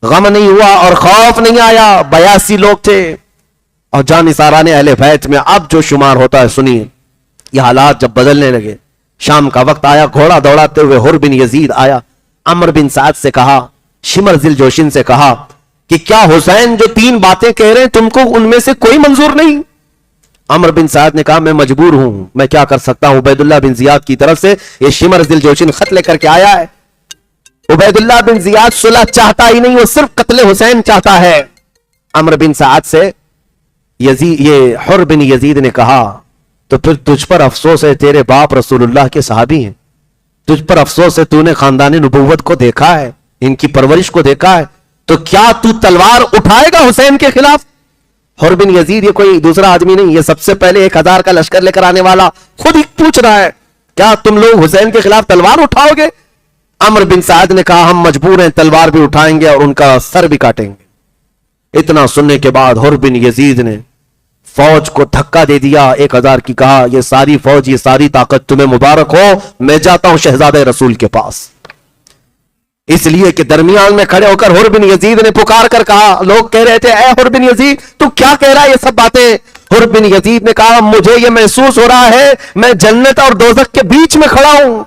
غم نہیں ہوا اور خوف نہیں آیا. 82 لوگ تھے اور جانثاران اہل بیت میں اب جو شمار ہوتا ہے سنیے. یہ حالات جب بدلنے لگے, شام کا وقت آیا, گھوڑا دوڑاتے ہوئے حر بن یزید آیا, عمر بن سعد سے کہا, شمر ذی الجوشن سے کہا کہ کیا حسین جو 3 باتیں کہہ رہے ہیں تم کو ان میں سے کوئی منظور نہیں؟ عمر بن سعد نے کہا میں مجبور ہوں, میں کیا کر سکتا ہوں. عبید اللہ بن زیاد کی طرف سے یہ شمر ذی الجوشن خط لے کر کے آیا ہے. عبید اللہ بن زیاد صلح چاہتا ہی نہیں, وہ صرف قتل حسین چاہتا ہے. عمر بن سعد سے یہ حر بن یزید نے کہا تو پھر تجھ پر افسوس ہے, تیرے باپ رسول اللہ کے صحابی ہیں, تجھ پر افسوس ہے, تو نے خاندان نبوت کو دیکھا ہے, ان کی پرورش کو دیکھا ہے, تو کیا تو تلوار اٹھائے گا حسین کے خلاف؟ حر بن یزید یہ کوئی دوسرا آدمی نہیں, یہ سب سے پہلے 1000 کا لشکر لے کر آنے والا خود ہی پوچھ رہا ہے کیا تم لوگ حسین کے خلاف تلوار اٹھاؤ گے؟ عمر بن سعد نے کہا ہم مجبور ہیں, تلوار بھی اٹھائیں گے اور ان کا سر بھی کاٹیں گے. اتنا سننے کے بعد حر بن یزید نے فوج کو دھکا دے دیا 1000 کی, کہا یہ ساری فوج, یہ ساری طاقت تمہیں مبارک ہو, میں جاتا ہوں شہزادہ رسول کے پاس. اس لیے کہ درمیان میں کھڑے ہو کر حر بن یزید نے پکار کر کہا, لوگ کہہ رہے تھے اے حر بن یزید تو کیا کہہ رہا ہے یہ سب باتیں؟ حر بن یزید نے کہا مجھے یہ محسوس ہو رہا ہے میں جنت اور دوزخ کے بیچ میں کھڑا ہوں,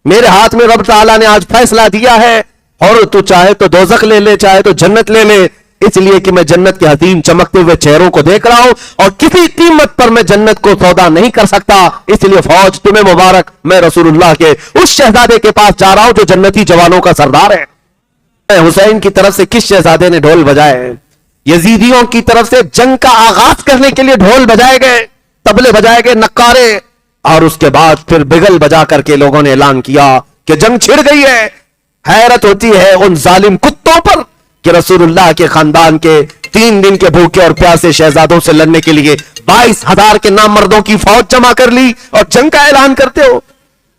میرے ہاتھ میں رب تعالیٰ نے آج فیصلہ دیا ہے, اور تو چاہے تو دوزخ لے لے, چاہے تو جنت لے لے, اس لیے کہ میں جنت کے حسین چمکتے ہوئے چہروں کو دیکھ رہا ہوں اور کسی قیمت پر میں جنت کو سودا نہیں کر سکتا. اس لیے فوج تمہیں مبارک, میں رسول اللہ کے اس شہزادے کے پاس جا رہا ہوں جو جنتی جوانوں کا سردار ہے. حسین کی طرف سے کس شہزادے نے ڈھول بجائے؟ یزیدیوں کی طرف سے جنگ کا آغاز کرنے کے لیے ڈھول بجائے گئے, طبلے بجائے گئے, نقارے, اور اس کے بعد پھر بگل بجا کر کے لوگوں نے اعلان کیا کہ جنگ چھڑ گئی ہے. حیرت ہوتی ہے ان ظالم کتوں پر کہ رسول اللہ کے خاندان کے 3 دن کے بھوکے اور پیاسے شہزادوں سے لڑنے کے لیے 22,000 کے نامردوں کی فوج جمع کر لی اور جنگ کا اعلان کرتے ہو.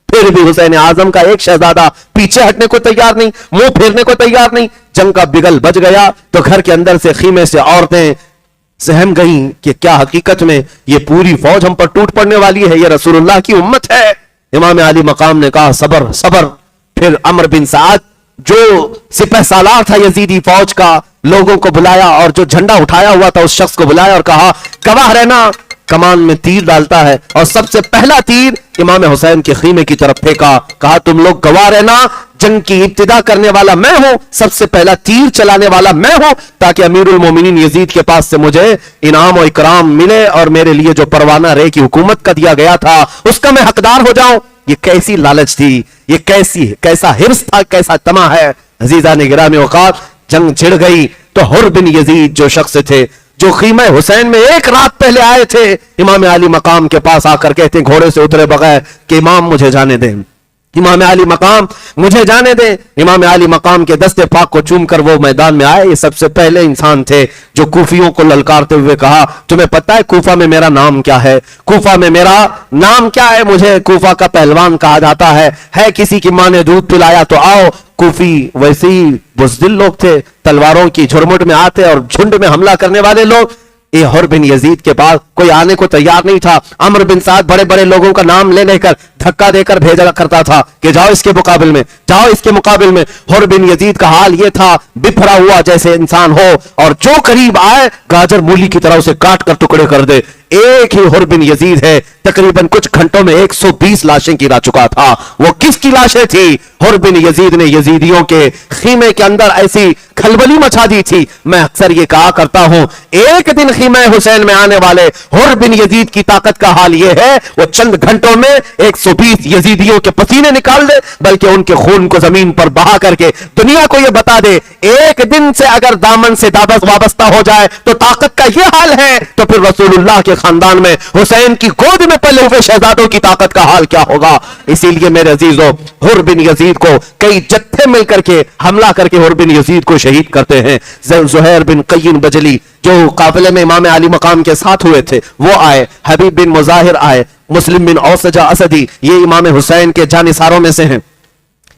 پھر بھی حسین اعظم کا ایک شہزادہ پیچھے ہٹنے کو تیار نہیں, منہ پھیرنے کو تیار نہیں. جنگ کا بگل بج گیا تو گھر کے اندر سے خیمے سے عورتیں سہم گئیں کہ کیا حقیقت میں یہ پوری فوج ہم پر ٹوٹ پڑنے والی ہے, یہ رسول اللہ کی امت ہے. امام علی مقام نے کہا صبر صبر. پھر عمر بن سعد جو سپہ سالار تھا یزیدی فوج کا, لوگوں کو بلایا اور جو جھنڈا اٹھایا ہوا تھا اس شخص کو بلایا اور کہا گواہ رہنا, کمان میں تیر ڈالتا ہے, اور سب سے پہلا تیر امام حسین کے خیمے کی طرف پھینکا. کہا تم لوگ گواہ رہنا, جنگ کی ابتدا کرنے والا میں ہوں, سب سے پہلا تیر چلانے والا میں ہوں, تاکہ امیر المومنین یزید کے پاس سے مجھے انعام و اکرام ملے اور میرے لیے جو پروانہ رے کی حکومت کا دیا گیا تھا اس کا میں حقدار ہو جاؤں. یہ کیسی لالچ تھی, یہ کیسا حرص تھا, کیسا طمع ہے. عزیزان گرامی اوقات, جنگ چھڑ گئی تو حر بن یزید جو شخص تھے جو خیمہ حسین میں ایک رات پہلے آئے تھے، امام علی مقام کے پاس آ کر کہتے ہیں گھوڑے سے اترے بغیر کہ امام مجھے جانے دیں، امام علی مقام مجھے جانے دیں۔ امام علی مقام کے دست پاک کو چوم کر وہ میدان میں آئے۔ یہ سب سے پہلے انسان تھے جو کوفیوں کو للکارتے ہوئے کہا تمہیں پتہ ہے کوفہ میں میرا نام کیا ہے؟ کوفہ میں میرا نام کیا ہے؟ مجھے کوفہ کا پہلوان کہا جاتا ہے کسی کی ماں نے دودھ پلایا تو آؤ۔ کوفی ویسے ہی بزدل لوگ تھے، تلواروں کی جھرمٹ میں آتے اور جھنڈ میں حملہ کرنے والے لوگ۔ یہ حر بن یزید کے پاس کوئی آنے کو تیار نہیں تھا۔ عمرو بن سعد بڑے بڑے لوگوں کا نام لے لے کر دھکا دے کر بھیجا کرتا تھا کہ جاؤ اس کے مقابل میں، جاؤ اس کے مقابل میں۔ حر بن یزید کا حال یہ تھا بپھرا ہوا جیسے انسان ہو اور جو قریب آئے گاجر مولی کی طرح اسے کاٹ کر ٹکڑے کر دے۔ ایک ہی حر بن یزید ہے تقریباً کچھ گھنٹوں میں 120 لاشیں گرا چکا تھا۔ وہ کس کی لاشیں تھی؟ حر بن یزید نے یزیدیوں کے خیمے کے اندر ایسی کھلبلی مچا دی تھی۔ میں اکثر یہ کہا کرتا ہوں ایک دن خیمہ حسین میں آنے والے حر بن یزید کی طاقت کا حال یہ ہے وہ چند گھنٹوں میں 120 یزیدیوں کے پسینے نکال دے، بلکہ ان کے خون کو زمین پر بہا کر کے دنیا کو یہ بتا دے ایک دن سے اگر دامن سے وابستہ ہو جائے تو طاقت کا یہ حال ہے، تو پھر رسول اللہ کے خاندان میں حسین کی گود میں پلے ہوئے شہزادوں کی طاقت کا حال کیا ہوگا۔ اسی لیے میرے عزیزو حر بن یزید کو کئی جتھے مل کر کے حملہ کر کے حر بن یزید کو شہید کرتے ہیں۔ زہیر بن قین بجلی جو قافلے میں امام علی مقام کے ساتھ ہوئے تھے وہ آئے، حبیب بن مظاہر آئے، مسلم بن اوسجہ اسدی یہ امام حسین کے جانثاروں میں سے ہیں،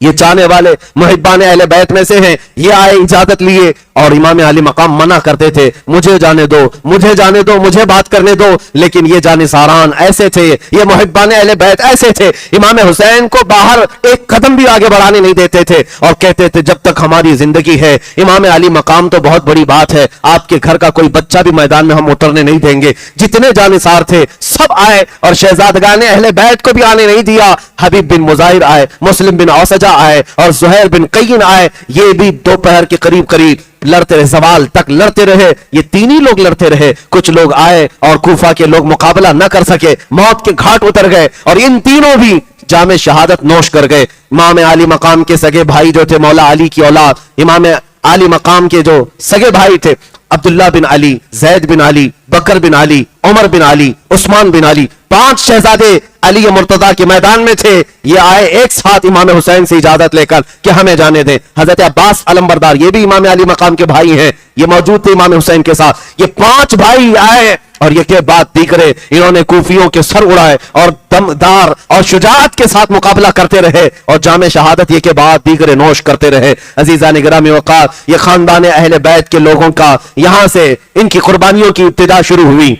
یہ چاہنے والے محبان اہل بیت میں سے ہیں، یہ آئے اجازت لیے اور امام علی مقام منع کرتے تھے مجھے جانے دو، مجھے جانے دو، مجھے بات کرنے دو، لیکن یہ جانثاران ایسے تھے، یہ محبان اہل بیت ایسے تھے امام حسین کو باہر ایک قدم بھی آگے بڑھانے نہیں دیتے تھے اور کہتے تھے جب تک ہماری زندگی ہے امام علی مقام تو بہت بڑی بات ہے، آپ کے گھر کا کوئی بچہ بھی میدان میں ہم اترنے نہیں دیں گے۔ جتنے جانثار تھے سب آئے اور شہزادگان اہل بیت کو بھی آنے نہیں دیا۔ حبیب بن مظاہر آئے، مسلم بن اوسجہ آئے اور زہیر بن قین آئے، یہ بھی دوپہر کے قریب لڑتے رہے، زوال تک لڑتے رہے، یہ تین ہی لوگ لڑتے رہے۔ کچھ لوگ آئے اور کوفہ کے لوگ مقابلہ نہ کر سکے، موت کے گھاٹ اتر گئے اور ان تینوں بھی جام شہادت نوش کر گئے۔ امام علی مقام کے سگے بھائی جو تھے مولا علی کی اولاد، امام علی مقام کے جو سگے بھائی تھے عبداللہ بن علی، زید بن علی، بکر بن علی، عمر بن علی، عثمان بن علی، 5 شہزادے علی مرتضیٰ کے میدان میں تھے، یہ آئے ایک ساتھ امام حسین سے اجازت لے کر کہ ہمیں جانے دیں۔ حضرت عباس علمبردار یہ بھی امام علی مقام کے بھائی ہیں، یہ موجود تھے امام حسین کے ساتھ، یہ 5 بھائی آئے اور یہ کہ بات دیکھرے انہوں نے کوفیوں کے سر اڑائے اور دمدار اور شجاعت کے ساتھ مقابلہ کرتے رہے اور جام شہادت یہ کہ بات دیکھرے نوش کرتے رہے۔ عزیزان گرامی وقار، یہ خاندان اہل بیت کے لوگوں کا یہاں سے ان کی قربانیوں کی ابتدا شروع ہوئی۔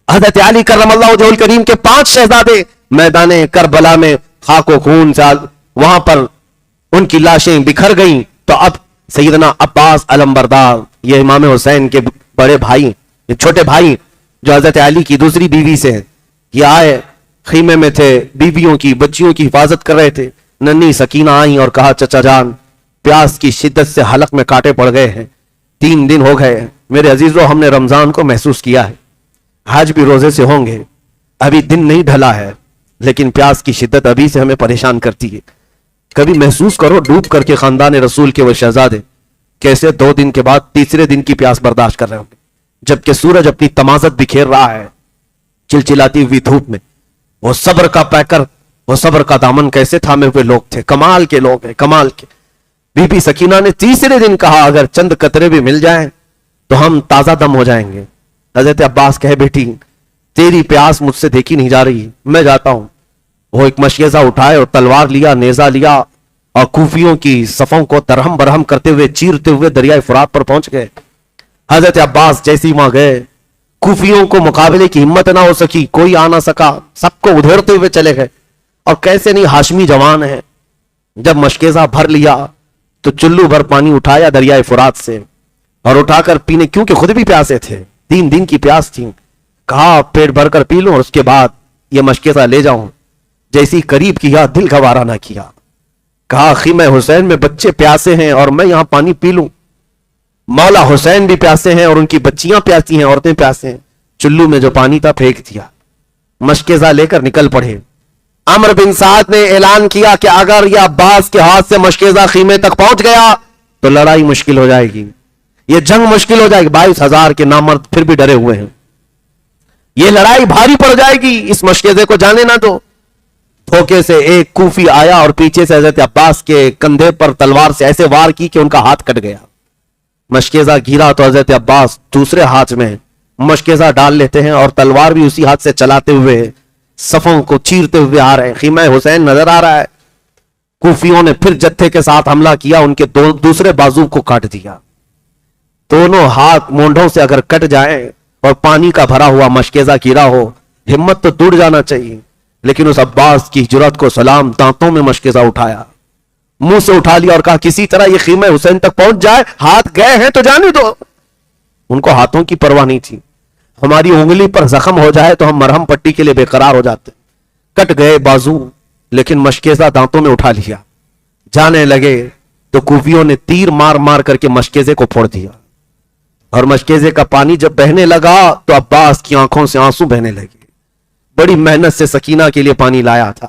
حضرت علی کرم اللہ وجہہ الکریم کے 5 شہزادے میدان کربلا میں خاک و خون سے وہاں پر ان کی لاشیں بکھر گئیں، تو اب سیدنا عباس علمبردار یہ امام حسین کے بڑے بھائی، یہ چھوٹے بھائی جو حضرت علی کی دوسری بیوی سے ہیں، یہ آئے خیمے میں تھے، بیویوں کی بچیوں کی حفاظت کر رہے تھے۔ ننھی سکینہ آئیں اور کہا چچا جان پیاس کی شدت سے حلق میں کانٹے پڑ گئے ہیں، 3 دن ہو گئے میرے عزیزو، ہم نے رمضان کو محسوس کیا ہے، آج بھی روزے سے ہوں گے، ابھی دن نہیں ڈھلا ہے، لیکن پیاس کی شدت ابھی سے ہمیں پریشان کرتی ہے۔ کبھی محسوس کرو ڈوب کر کے خاندان رسول کے وہ شہزادے کیسے 2 دن کے بعد تیسرے دن کی پیاس برداشت کر رہے ہوں گے، جبکہ سورج اپنی تمازت بکھیر رہا ہے چلچلاتی ہوئی دھوپ میں۔ وہ صبر کا پیکر، وہ صبر کا دامن کیسے تھامے ہوئے لوگ تھے، کمال کے لوگ ہیں، کمال کے۔ بی بی سکینہ نے تیسرے دن کہا اگر چند قطرے بھی مل جائیں تو ہم تازہ دم ہو جائیں گے۔ حضرت عباس کہے بیٹی تیری پیاس مجھ سے دیکھی نہیں جا رہی، میں جاتا ہوں۔ وہ ایک مشیزہ اٹھائے اور تلوار لیا، نیزہ لیا اور کوفیوں کی صفوں کو ترہم برہم کرتے ہوئے چیرتے ہوئے دریائے فرات پر پہنچ گئے۔ حضرت عباس جیسی وہاں گئے، کوفیوں کو مقابلے کی ہمت نہ ہو سکی، کوئی آ نہ سکا، سب کو ادھیڑتے ہوئے چلے گئے۔ اور کیسے نہیں ہاشمی جوان ہے، جب مشکیزہ بھر لیا تو چلو بھر پانی اٹھایا دریائے فرات سے اور اٹھا کر پینے، کیونکہ خود بھی پیاسے تھے، 3 دن کی پیاس تھی۔ کہا پیٹ بھر کر پی لوں اور اس کے بعد یہ مشکیزہ لے جاؤں۔ جیسی قریب کیا دل گوارا نہ کیا، کہا خیمہ حسین میں بچے پیاسے ہیں اور میں یہاں پانی پی لوں، مولا حسین بھی پیاسے ہیں اور ان کی بچیاں پیاسی ہیں، عورتیں پیاسے ہیں۔ چلو میں جو پانی تھا پھینک دیا، مشکیزہ لے کر نکل پڑے۔ عمرو بن سعد نے اعلان کیا کہ اگر یہ عباس کے ہاتھ سے مشکیزہ خیمے تک پہنچ گیا تو لڑائی مشکل ہو جائے گی، یہ جنگ مشکل ہو جائے گی. 22,000 کے نامرد پھر بھی ڈرے ہوئے ہیں. یہ لڑائی بھاری پڑ جائے گی, اس مشکزے کو جانے نہ دو. دھوکے سے ایک کوفی آیا اور پیچھے سے حضرت عباس کے کندھے پر تلوار سے ایسے وار کی کہ ان کا ہاتھ کٹ گیا. مشکزہ گرا تو حضرت عباس دوسرے ہاتھ میں مشکزہ ڈال لیتے ہیں اور تلوار بھی اسی ہاتھ سے چلاتے ہوئے صفوں کو چیرتے ہوئے آ رہے ہیں. خیمہ حسین نظر آ رہا ہے. کوفیوں نے پھر جتھے کے ساتھ حملہ کیا, ان کے دوسرے بازو کو کاٹ دیا. دونوں ہاتھ مونڈوں سے اگر کٹ جائیں اور پانی کا بھرا ہوا مشکزہ گرا ہو, ہمت تو ٹوٹ جانا چاہیے. لیکن اس عباس کی جرأت کو سلام, دانتوں میں مشکزہ اٹھایا, منہ سے اٹھا لیا اور کہا کسی طرح یہ خیمہ حسین تک پہنچ جائے. ہاتھ گئے ہیں تو جانے دو. ان کو ہاتھوں کی پرواہ نہیں تھی. ہماری انگلی پر زخم ہو جائے تو ہم مرہم پٹی کے لیے بے قرار ہو جاتے. کٹ گئے بازو, لیکن مشکزہ دانتوں میں اٹھا لیا. جانے لگے تو کوفیوں نے تیر مار مار کر کے مشکزے کو پھوڑ دیا, اور مشکزے کا پانی جب بہنے لگا تو عباس کی آنکھوں سے آنسو بہنے لگے. بڑی محنت سے سکینہ کے لیے پانی لایا تھا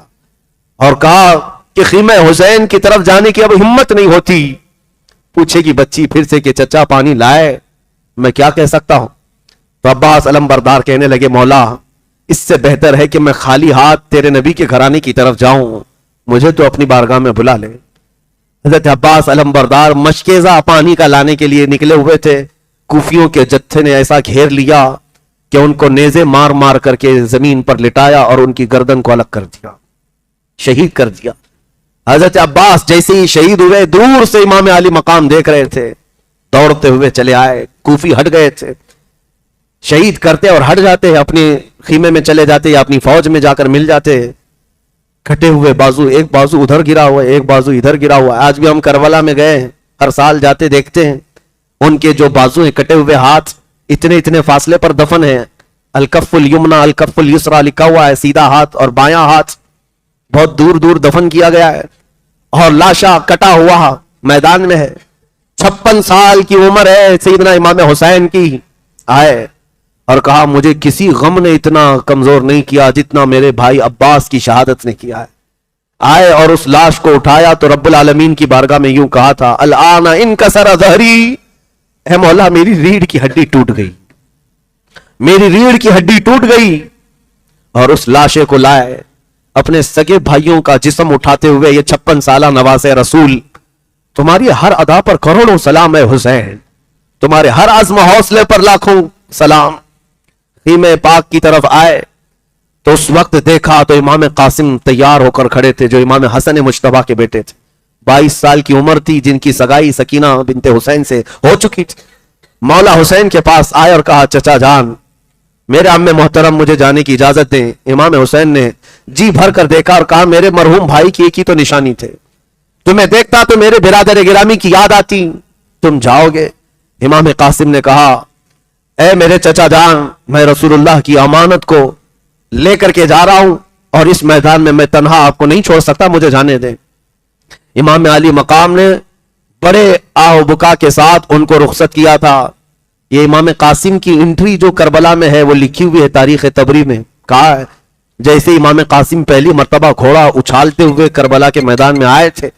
اور کہا کہ خیمہ حسین کی طرف جانے کی اب ہمت نہیں ہوتی. پوچھے گی بچی پھر سے کہ چچا پانی لائے, میں کیا کہہ سکتا ہوں. تو عباس علم بردار کہنے لگے مولا اس سے بہتر ہے کہ میں خالی ہاتھ تیرے نبی کے گھرانے کی طرف جاؤں, مجھے تو اپنی بارگاہ میں بلا لے. حضرت عباس علم بردار مشکزہ پانی کا لانے کے لیے نکلے ہوئے تھے. کوفیوں کے جتھے نے ایسا گھیر لیا کہ ان کو نیزے مار مار کر کے زمین پر لٹایا اور ان کی گردن کو الگ کر دیا, شہید کر دیا. حضرت عباس جیسے ہی شہید ہوئے, دور سے امام علی مقام دیکھ رہے تھے, دوڑتے ہوئے چلے آئے. کوفی ہٹ گئے تھے, شہید کرتے اور ہٹ جاتے, اپنے خیمے میں چلے جاتے یا اپنی فوج میں جا کر مل جاتے. کٹے ہوئے بازو, ایک بازو ادھر گرا ہوا ہے, ایک بازو ادھر گرا ہوا ہے. آج بھی ہم کربلا میں گئے ہیں, ہر سال جاتے دیکھتے ہیں, ان کے جو بازو ہیں, کٹے ہوئے ہاتھ اتنے اتنے فاصلے پر دفن ہیں. الکف الیمنا الکف الیسرا لکھا ہوا ہے, سیدھا ہاتھ اور بایاں ہاتھ بہت دور دور دفن کیا گیا ہے. اور لاشا کٹا ہوا میدان میں ہے. 56 سال کی عمر ہے سیدنا امام حسین کی. آئے اور کہا مجھے کسی غم نے اتنا کمزور نہیں کیا جتنا میرے بھائی عباس کی شہادت نے کیا ہے. آئے اور اس لاش کو اٹھایا تو رب العالمین کی بارگاہ میں یوں کہا تھا الآن انکسر ظہری, اے مولا میری ریڑھ کی ہڈی ٹوٹ گئی, میری ریڑھ کی ہڈی ٹوٹ گئی. اور اس لاشے کو لائے, اپنے سگے بھائیوں کا جسم اٹھاتے ہوئے یہ 56 سالہ نواز رسول, تمہاری ہر ادا پر کروڑوں سلام ہے حسین, تمہارے ہر عزم حوصلے پر لاکھوں سلام. خیمہ پاک کی طرف آئے تو اس وقت دیکھا تو امام قاسم تیار ہو کر کھڑے تھے, جو امام حسن مجتبیٰ کے بیٹے تھے. 22 سال کی عمر تھی, جن کی سگائی سکینہ بنت حسین سے ہو چکی تھی. مولا حسین کے پاس آئے اور کہا چچا جان میرے عم محترم مجھے جانے کی اجازت دیں. امام حسین نے جی بھر کر دیکھا اور کہا میرے مرحوم بھائی کی ایک ہی تو نشانی تھے, تمہیں دیکھتا تو میرے برادر گرامی کی یاد آتی, تم جاؤ گے. امام قاسم نے کہا اے میرے چچا جان, میں رسول اللہ کی امانت کو لے کر کے جا رہا ہوں اور اس میدان میں تنہا آپ کو نہیں چھوڑ سکتا, مجھے جانے دیں. امام علی مقام نے بڑے آہ بکا کے ساتھ ان کو رخصت کیا تھا. یہ امام قاسم کی انٹری جو کربلا میں ہے وہ لکھی ہوئی ہے تاریخ طبری میں. کہا ہے جیسے امام قاسم پہلی مرتبہ گھوڑا اچھالتے ہوئے کربلا کے میدان میں آئے تھے,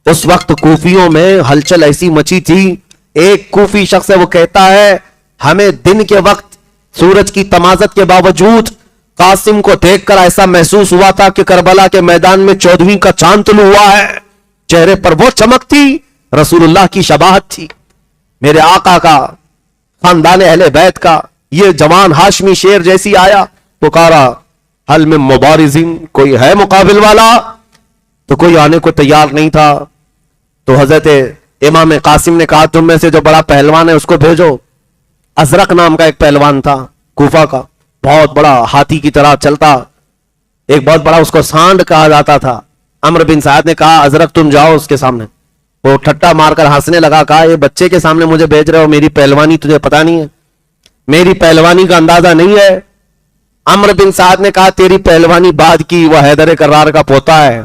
اس وقت کوفیوں میں ہلچل ایسی مچی تھی. ایک کوفی شخص ہے وہ کہتا ہے ہمیں دن کے وقت سورج کی تمازت کے باوجود قاسم کو دیکھ کر ایسا محسوس ہوا تھا کہ کربلا کے میدان میں 14ویں کا چاند طلوع ہوا ہے. چہرے پر وہ چمک تھی, رسول اللہ کی شباہت تھی, میرے آقا کا, خاندان اہل بیت کا. یہ جوان ہاشمی شیر جیسی آیا, پکارا حل میں مبارزین, کوئی ہے مقابل والا, تو کوئی آنے کو تیار نہیں تھا. تو حضرت امام قاسم نے کہا تم میں سے جو بڑا پہلوان ہے اس کو بھیجو. ازرق نام کا ایک پہلوان تھا کوفہ کا, بہت بڑا ہاتھی کی طرح چلتا, ایک بہت بڑا, اس کو سانڈ کہا جاتا تھا. عمرو بن سعد نے کہا ازرق تم جاؤ اس کے سامنے. وہ ٹھٹا مار کر ہنسنے لگا, کہا یہ بچے کے سامنے مجھے بھیج رہے ہو, میری پہلوانی تجھے پتا نہیں ہے, میری پہلوانی کا اندازہ نہیں ہے. عمرو بن سعد نے کہا تیری پہلوانی بعد کی, وہ حیدر کرار کا پوتا ہے,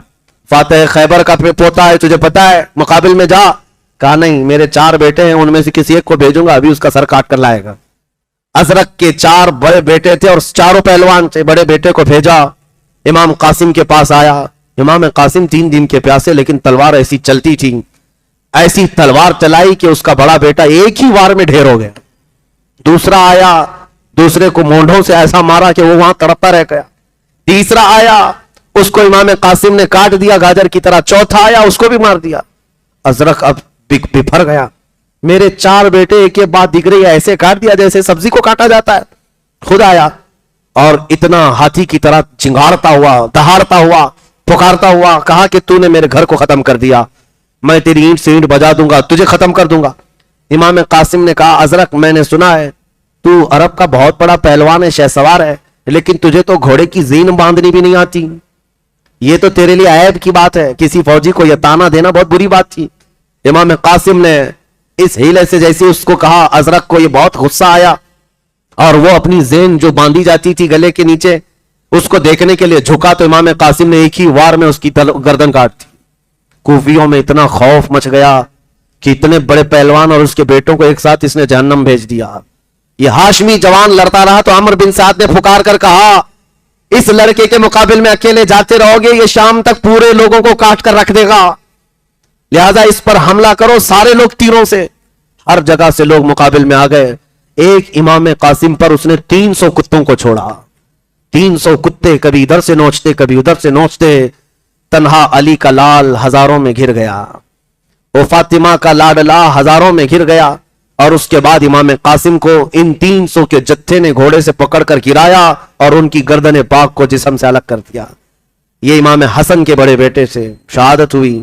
فاتح خیبر کا پوتا ہے, تجھے پتا ہے, مقابل میں جا. کہا نہیں, میرے 4 بیٹے ہیں, ان میں سے کسی ایک کو بھیجوں گا, ابھی اس کا سر کاٹ کر لائے گا. ازرق کے 4 بڑے بیٹے تھے اور چاروں پہلوان تھے. بڑے بیٹے کو بھیجا, امام قاسم کے پاس آیا. امام قاسم 3 دن کے پیاسے, لیکن تلوار ایسی چلتی تھی. ایسی تلوار چلائی کہ اس کا بڑا بیٹا ایک ہی وار میں ڈھیر ہو گیا. دوسرا آیا, دوسرے کو مونڈھوں سے ایسا مارا کہ وہ وہاں تڑپتا رہ گیا. تیسرا آیا, اس کو امام قاسم نے کاٹ دیا گاجر کی طرح. چوتھا آیا, اس کو بھی مار دیا. ازرق اب بفر گیا, میرے 4 بیٹے ایک کے بعد دکھ رہی ہے, ایسے کاٹ دیا جیسے سبزی کو کاٹا جاتا ہے. خود آیا اور اتنا ہاتھی کی طرح چنگاڑتا ہوا, دہاڑتا ہوا, پکارتا ہوا, کہا کہ تو نے میرے گھر کو ختم کر دیا, میں تیری اینٹ سے اینٹ بجا دوں گا, تجھے ختم کر دوں گا. امام قاسم نے کہا, ازرق میں نے سنا ہے تو عرب کا بہت بڑا پہلوان ہے, شہ سوار ہے, لیکن تجھے تو گھوڑے کی زین باندھنی بھی نہیں آتی. یہ تو تیرے لیے عیب کی بات ہے. کسی فوجی کو یہ تانا دینا بہت بری بات تھی. امام قاسم نے اس ہیلے سے جیسے اس کو کہا, ازرق کو یہ بہت غصہ آیا اور وہ اپنی زین جو باندھی جاتی تھی گلے کے نیچے اس کو دیکھنے کے لیے جھکا تو امام قاسم نے ایک ہی وار میں اس کی گردن کاٹ دی. کوفیوں میں اتنا خوف مچ گیا کہ اتنے بڑے پہلوان اور اس کے بیٹوں کو ایک ساتھ اس نے جہنم بھیج دیا. یہ ہاشمی جوان لڑتا رہا تو عمرو بن سعد نے پکار کر کہا, اس لڑکے کے مقابل میں اکیلے جاتے رہو گے, یہ شام تک پورے لوگوں کو کاٹ کر رکھ دے گا, لہذا اس پر حملہ کرو. سارے لوگ تیروں سے, ہر جگہ سے لوگ مقابل میں آ گئے. ایک امام قاسم پر اس نے 300 کتوں کو چھوڑا. 300 کتے کبھی ادھر سے نوچتے کبھی ادھر سے نوچتے. تنہا علی کا لال ہزاروں میں گر گیا, وہ فاطمہ کا لاڈلا ہزاروں میں گر گیا. اور اس کے بعد امام قاسم کو ان 300 کے جتھے نے گھوڑے سے پکڑ کر گرایا اور ان کی گردن پاک کو جسم سے الگ کر دیا. یہ امام حسن کے بڑے بیٹے سے شہادت ہوئی.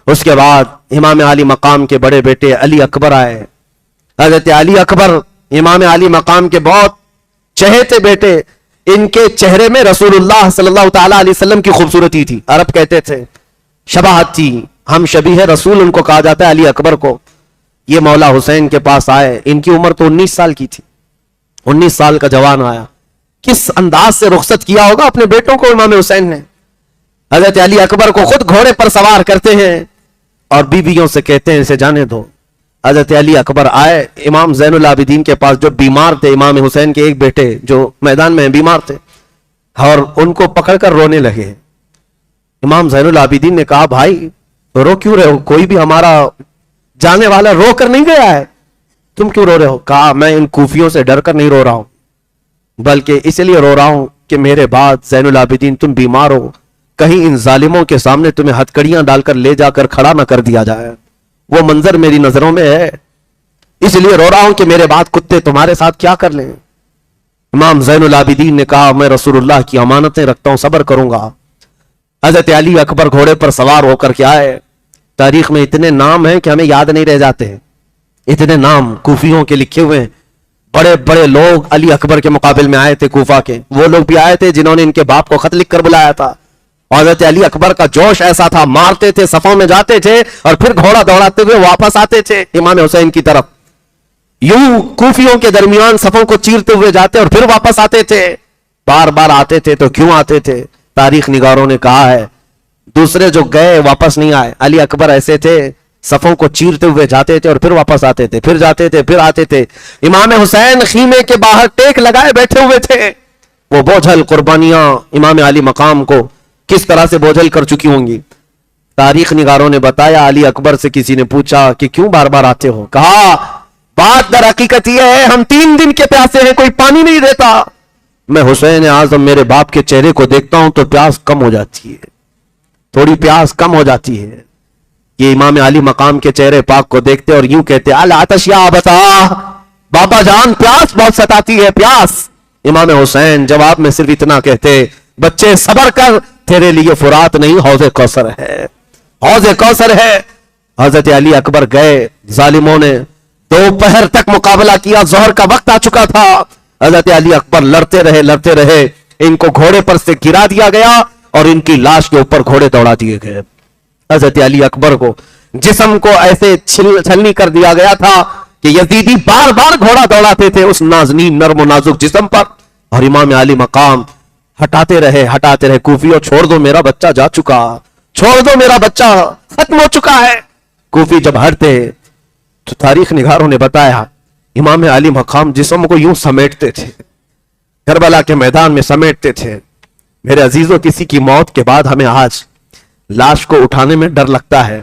اس کے بعد امام علی مقام کے بڑے بیٹے علی اکبر آئے. حضرت علی اکبر امام علی مقام کے بہت چہیتے بیٹے. ان کے چہرے میں رسول اللہ صلی اللہ تعالی علیہ وسلم کی خوبصورتی تھی. عرب کہتے تھے شباہت تھی, ہم شبیہ رسول ان کو کہا جاتا ہے, علی اکبر کو. یہ مولا حسین کے پاس آئے, ان کی عمر تو 19 سال کی تھی. 19 سال کا جوان آیا, کس انداز سے رخصت کیا ہوگا اپنے بیٹوں کو امام حسین نے. حضرت علی اکبر کو خود گھوڑے پر سوار کرتے ہیں اور بیویوں سے کہتے ہیں اسے جانے دو. حضرت علی اکبر آئے امام زین العابدین کے پاس جو بیمار تھے, امام حسین کے ایک بیٹے جو میدان میں بیمار تھے, اور ان کو پکڑ کر رونے لگے. امام زین العابدین نے کہا, بھائی رو کیوں رہے ہو, کوئی بھی ہمارا جانے والا رو کر نہیں گیا ہے, تم کیوں رو رہے ہو. کہا, میں ان کوفیوں سے ڈر کر نہیں رو رہا ہوں, بلکہ اس لیے رو رہا ہوں کہ میرے بعد زین العابدین تم بیمار ہو, کہیں ان ظالموں کے سامنے تمہیں ہتکڑیاں ڈال کر لے جا کر کھڑا نہ کر دیا جائے. وہ منظر میری نظروں میں ہے, اس لیے رو رہا ہوں کہ میرے بعد کتے تمہارے ساتھ کیا کر لیں. امام زین العابدین نے کہا, میں رسول اللہ کی امانتیں رکھتا ہوں, صبر کروں گا. حضرت علی اکبر گھوڑے پر سوار ہو کر کے آئے. تاریخ میں اتنے نام ہیں کہ ہمیں یاد نہیں رہ جاتے, اتنے نام کوفیوں کے لکھے ہوئے ہیں. بڑے بڑے لوگ علی اکبر کے مقابل میں آئے تھے کوفہ کے. وہ لوگ بھی آئے تھے جنہوں نے ان کے باپ کو خط لکھ کر بلایا تھا. حضرت علی اکبر کا جوش ایسا تھا, مارتے تھے, صفوں میں جاتے تھے اور پھر گھوڑا دوڑاتے ہوئے واپس آتے تھے امام حسین کی طرف. یوں کوفیوں کے درمیان صفوں کو چیرتے ہوئے جاتے اور پھر واپس آتے تھے. بار بار آتے تھے تو کیوں آتے تھے؟ تاریخ نگاروں نے کہا ہے دوسرے جو گئے واپس نہیں آئے. علی اکبر ایسے تھے, صفوں کو چیرتے ہوئے جاتے تھے اور پھر واپس آتے تھے, پھر جاتے تھے, پھر آتے تھے. امام حسین خیمے کے باہر ٹیک لگائے بیٹھے ہوئے تھے. وہ بوجھل قربانیاں امام علی مقام کو کس طرح سے بوجھل کر چکی ہوں گی. تاریخ نگاروں نے بتایا, علی اکبر سے کسی نے پوچھا کہ کیوں بار بار آتے ہو؟ کہا, بات در حقیقت یہ ہے ہم 3 دن کے پیاسے ہیں, کوئی پانی نہیں دیتا. میں حسین اعظم میرے باپ کے چہرے کو دیکھتا ہوں تو پیاس کم ہو جاتی ہے, تھوڑی پیاس کم ہو جاتی ہے. یہ امام علی مقام کے چہرے پاک کو دیکھتے اور یوں کہتے, العطش یا ابتا, بابا جان پیاس بہت ستاتی ہے, پیاس. امام حسین جواب میں صرف اتنا کہتے, بچے صبر کر, تیرے لیے فرات نہیں حوض کوثر ہے, حوض کوثر ہے. حضرت علی اکبر گئے, ظالموں نے دوپہر تک مقابلہ کیا, ظہر کا وقت آ چکا تھا. حضرت علی اکبر لڑتے رہے, ان کو گھوڑے پر سے گرا دیا گیا اور ان کی لاش کے اوپر گھوڑے دوڑا دیے گئے. حضرت علی اکبر کو جسم کو ایسے چھلنی کر دیا گیا تھا کہ یزیدی بار بار گھوڑا دوڑاتے تھے اس نازنین نرم و نازک جسم پر. اور امام علی مقام ہٹاتے رہے. کوفیوں چھوڑ دو, میرا بچہ جا چکا, چھوڑ دو, میرا بچہ ختم ہو چکا ہے. کوفی جب ہٹتے تو تاریخ نگاروں نے بتایا امام علی مقام جسم کو یوں سمیٹتے تھے, کربلا کے میدان میں سمیٹتے تھے. میرے عزیزوں, کسی کی موت کے بعد ہمیں آج لاش کو اٹھانے میں ڈر لگتا ہے.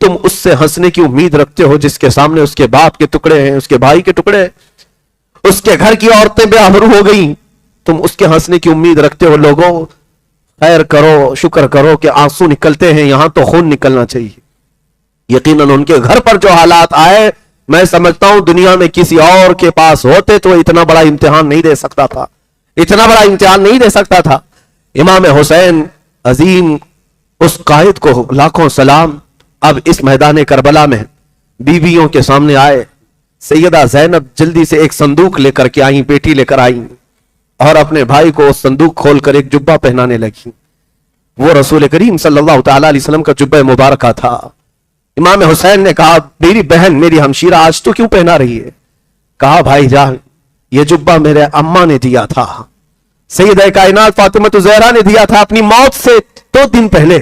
تم اس سے ہنسنے کی امید رکھتے ہو جس کے سامنے اس کے باپ کے ٹکڑے ہیں، اس کے بھائی کے ٹکڑے ہیں، اس کے گھر کی عورتیں بے آبرو ہو گئیں، تم اس کے ہنسنے کی امید رکھتے ہو؟ لوگوں خیر کرو، شکر کرو کہ آنسو نکلتے ہیں، یہاں تو خون نکلنا چاہیے۔ یقیناً ان کے گھر پر جو حالات آئے، میں سمجھتا ہوں دنیا میں کسی اور کے پاس ہوتے تو اتنا بڑا امتحان نہیں دے سکتا تھا، اتنا بڑا امتحان نہیں دے سکتا تھا۔ امام حسین عظیم، اس قائد کو لاکھوں سلام، اب اس میدان کربلا میں بیویوں کے سامنے آئے۔ سیدہ زینب جلدی سے ایک صندوق لے کر کے آئیں، پیٹی لے کر آئیں، اور اپنے بھائی کو صندوق کھول کر ایک جبہ پہنانے لگی۔ وہ رسول کریم صلی اللہ تعالی علیہ وسلم کا جبہ مبارکہ تھا۔ امام حسین نے کہا میری بہن، میری ہمشیرہ آج تو کیوں پہنا رہی ہے؟ کہا بھائی جان یہ جبہ میرے اماں نے دیا تھا، سیدہ کائنات فاطمہ الزہرا نے دیا تھا اپنی موت سے 2 دن پہلے،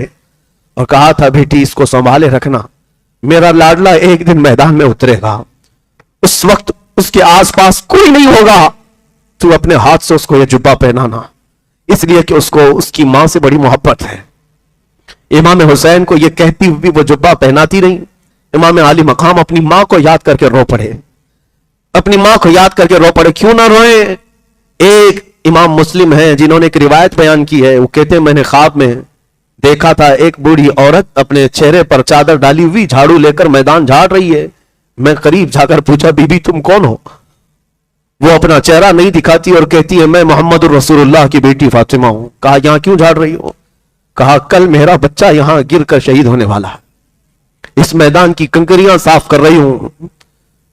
اور کہا تھا بیٹی اس کو سنبھالے رکھنا، میرا لاڈلا ایک دن میدان میں اترے گا، اس وقت اس کے آس پاس کوئی نہیں ہوگا، تو اپنے ہاتھ سے اس کو یہ جبہ پہنانا، اس لیے کہ اس کو اس کی ماں سے بڑی محبت ہے۔ امام حسین کو یہ کہتی ہوئی وہ جبہ پہناتی رہی۔ امام عالی مقام اپنی ماں کو یاد کر کے رو پڑے، اپنی ماں کو یاد کر کے رو پڑے۔ کیوں نہ روئیں؟ ایک امام مسلم ہیں جنہوں نے ایک روایت بیان کی ہے، وہ کہتے ہیں میں نے خواب میں دیکھا تھا ایک بوڑھی عورت اپنے چہرے پر چادر ڈالی ہوئی جھاڑو لے کر میدان جھاڑ رہی ہے۔ میں قریب جا کر پوچھا بی بی تم کون ہو؟ وہ اپنا چہرہ نہیں دکھاتی اور کہتی ہے میں محمد الرسول اللہ کی بیٹی فاطمہ ہوں۔ کہا یہاں کیوں جھاڑ رہی ہو؟ کہا کل میرا بچہ یہاں گر کر شہید ہونے والا ہے، اس میدان کی کنکریاں صاف کر رہی ہوں۔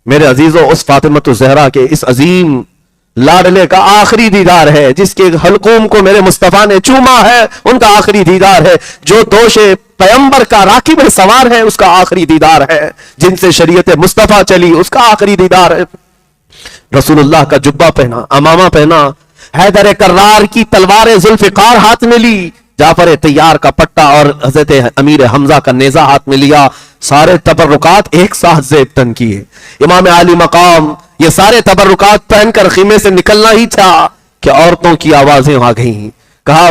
میرے عزیزوں، اس فاطمہ الزہرا کے اس عظیم لاڈلے کا آخری دیدار ہے، جس کے حلقوم کو میرے مصطفیٰ نے چوما ہے، ان کا آخری دیدار ہے۔ جو دوش پیغمبر کا راکب سوار ہے اس کا آخری دیدار ہے، جن سے شریعت مصطفیٰ چلی اس کا آخری دیدار ہے۔ رسول اللہ کا جبہ پہنا، امامہ پہنا، حیدر کرار کی تلوار ذوالفقار ہاتھ میں لی، جعفر طیار کا پٹا اور حضرت امیر حمزہ کا نیزہ ہاتھ میں لیا، سارے تبرکات ایک ساتھ زیب تن کیے۔ امام عالی مقام یہ سارے تبرکات پہن کر خیمے سے نکلنا ہی تھا کہ عورتوں کی آوازیں آ گئیں۔ کہا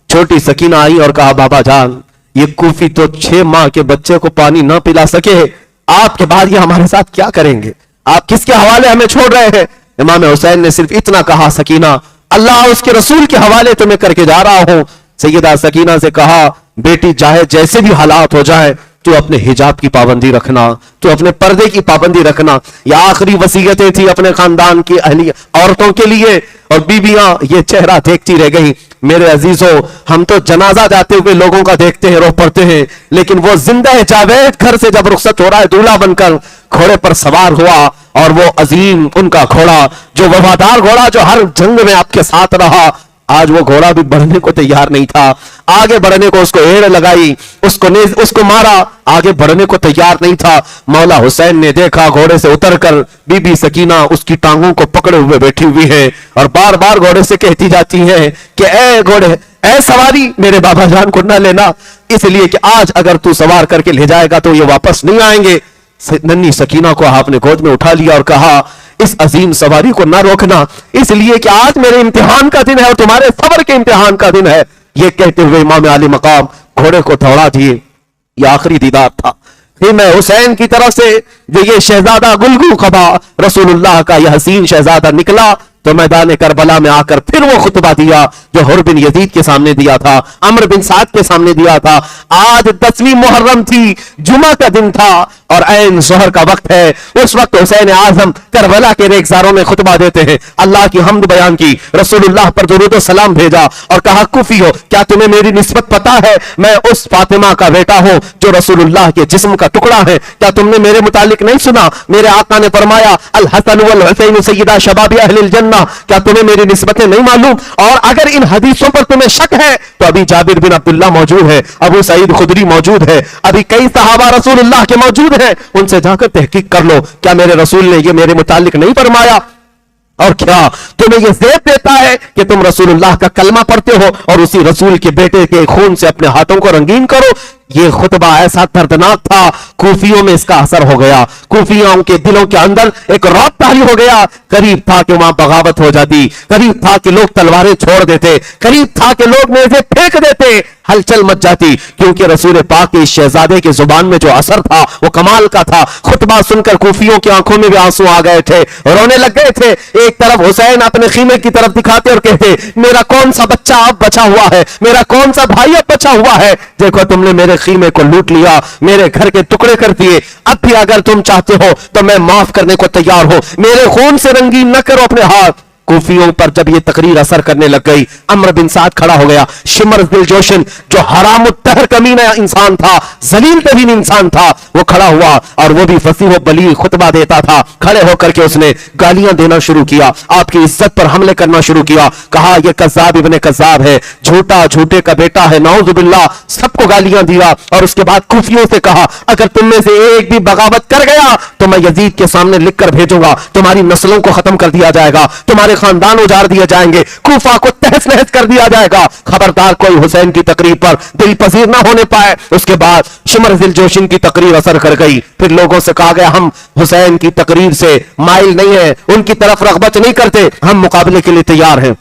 چھوٹی سکینہ آئی اور کہا بابا جان یہ کوفی تو 6 ماہ کے بچے کو پانی نہ پلا سکے، آپ کے بعد یہ ہمارے ساتھ کیا کریں گے؟ آپ کس کے حوالے ہمیں چھوڑ رہے ہیں؟ امام حسین نے صرف اتنا کہا سکینہ اللہ اس کے رسول کے حوالے تمہیں کر کے جا رہا ہوں۔ سیدہ سکینہ سے کہا بیٹی چاہے جیسے بھی حالات ہو جائیں تو اپنے حجاب کی پابندی رکھنا، تو اپنے پردے کی پابندی رکھنا۔ یہ آخری وصیتیں تھی اپنے خاندان کی اہلی عورتوں کے لیے، اور بیویاں یہ چہرہ دیکھتی رہ گئیں۔ میرے عزیزوں، ہم تو جنازہ جاتے ہوئے لوگوں کا دیکھتے ہیں، رو پڑتے ہیں، لیکن وہ زندہ جاوید گھر سے جب رخصت ہو رہا ہے دولہا بن کر گھوڑے پر سوار ہوا، اور وہ عظیم ان کا گھوڑا جو وفادار گھوڑا جو ہر جنگ میں آپ کے ساتھ رہا، آج وہ گھوڑا بھی بڑھنے کو تیار نہیں تھا، آگے بڑھنے کو اس کو ایڑ لگائی، اس کو مارا، آگے بڑھنے کو تیار نہیں تھا۔ مولا حسین نے دیکھا گھوڑے سے اتر کر بی بی سکینہ اس کی ٹانگوں کو پکڑے ہوئے بیٹھی ہوئی ہے، اور بار بار گھوڑے سے کہتی جاتی ہیں کہ اے گھوڑے، اے سواری میرے بابا جان کو نہ لینا، اس لیے کہ آج اگر تو سوار کر کے لے جائے گا تو یہ واپس نہیں آئیں گے۔ ننھی سکینہ کو آپ نے گود میں اٹھا لیا اور کہا اس عظیم سواری کو نہ روکنا، اس لیے کہ آج میرے امتحان کا دن ہے اور تمہارے صبر کے امتحان کا دن ہے۔ یہ کہتے ہوئے امام علی مقام گھوڑے کو دوڑا دیے۔ یہ آخری دیدار تھا میں حسین کی طرف سے جو یہ شہزادہ گلگو قبا رسول اللہ کا یہ حسین شہزادہ نکلا تو میدان کربلا میں آ کر پھر وہ خطبہ دیا جو حر بن یزید کے سامنے دیا تھا، عمر بن سعد کے سامنے دیا تھا۔ آج 10ویں محرم تھی، جمعہ کا دن تھا اور عین ظہر کا وقت ہے۔ اس وقت حسین اعظم کربلا کے ریگزاروں میں خطبہ دیتے ہیں، اللہ کی حمد بیان کی، رسول اللہ پر درود و سلام بھیجا اور کہا کوفی ہو کیا تمہیں میری نسبت پتا ہے؟ میں اس فاطمہ کا بیٹا ہوں جو رسول اللہ کے جسم کا ٹکڑا ہے۔ کیا تم نے میرے متعلق نہیں سنا؟ میرے آقا نے فرمایا الحسن والحسین سیدہ شباب اہل الجنہ۔ کیا تمہیں میری نسبتیں نہیں معلوم؟ اور اگر ان حدیثوں پر تمہیں شک ہے تو ابھی جابر بن عبداللہ موجود ہے، ابو سعید خدری موجود ہے، ابھی کئی صحابہ رسول اللہ کے موجود ہیں، ان سے جا کر تحقیق کر لو، کیا میرے رسول نے یہ میرے متعلق نہیں فرمایا؟ اور کیا تمہیں یہ زیب دیتا ہے کہ تم رسول اللہ کا کلمہ پڑھتے ہو اور اسی رسول کے بیٹے کے خون سے اپنے ہاتھوں کو رنگین کرو؟ یہ خطبہ ایسا دردناک تھا، کوفیوں میں اس کا اثر ہو گیا، کوفیوں کے دلوں کے اندر ایک رعب طاری ہو گیا۔ قریب تھا کہ وہاں بغاوت ہو جاتی، قریب تھا کہ لوگ تلواریں چھوڑ دیتے، قریب تھا کہ لوگ نیزے پھینک دیتے، ہلچل مچ جاتی، کیونکہ رسول پاک کے اس شہزادے کی زبان میں جو اثر تھا وہ کمال کا تھا۔ خطبہ سن کر کوفیوں کی آنکھوں میں بھی آنسو آ گئے تھے، رونے لگ گئے تھے۔ ایک طرف حسین اپنے خیمے کی طرف دکھاتے اور کہتے میرا کون سا بچہ اب بچا ہوا ہے، میرا کون سا بھائی اب بچا ہوا ہے، دیکھو تم نے میرے خیمے کو لوٹ لیا، میرے گھر کے ٹکڑے کر دیے، اب بھی اگر تم چاہتے ہو تو میں معاف کرنے کو تیار ہوں، میرے خون سے رنگین نہ کرو اپنے ہاتھ۔ کوفیوں پر جب یہ تقریر اثر کرنے لگ گئی، عمرو بن سعد کھڑا ہو گیا، شمر ذی الجوشن جو حرام الطہر کمینہ انسان تھا، ذلیل ترین انسان تھا، وہ کھڑا ہوا اور وہ بھی فصیح و بلیغ خطبہ دیتا تھا۔ کھڑے ہو کر کے اس نے گالیاں دینا شروع کیا، آپ کی عزت پر حملے کرنا شروع کیا، کہا یہ کذاب ابن کذاب ہے، جھوٹا جھوٹے کا بیٹا ہے، نعوذ باللہ، سب کو گالیاں دیا۔ اور اس کے بعد کوفیوں سے کہا اگر تم میں سے ایک بھی بغاوت کر گیا تو میں یزید کے سامنے لکھ کر بھیجوں گا، تمہاری نسلوں کو ختم کر دیا جائے گا، تمہارے خاندان اجاڑ دیے جائیں گے، کوفہ کو تہس نہس کر دیا جائے گا، خبردار کوئی حسین کی تقریر پر دل پذیر نہ ہونے پائے۔ اس کے بعد شمر ذی الجوشن کی تقریر اثر کر گئی، پھر لوگوں سے کہا گیا ہم حسین کی تقریر سے مائل نہیں ہیں، ان کی طرف رغبت نہیں کرتے، ہم مقابلے کے لیے تیار ہیں۔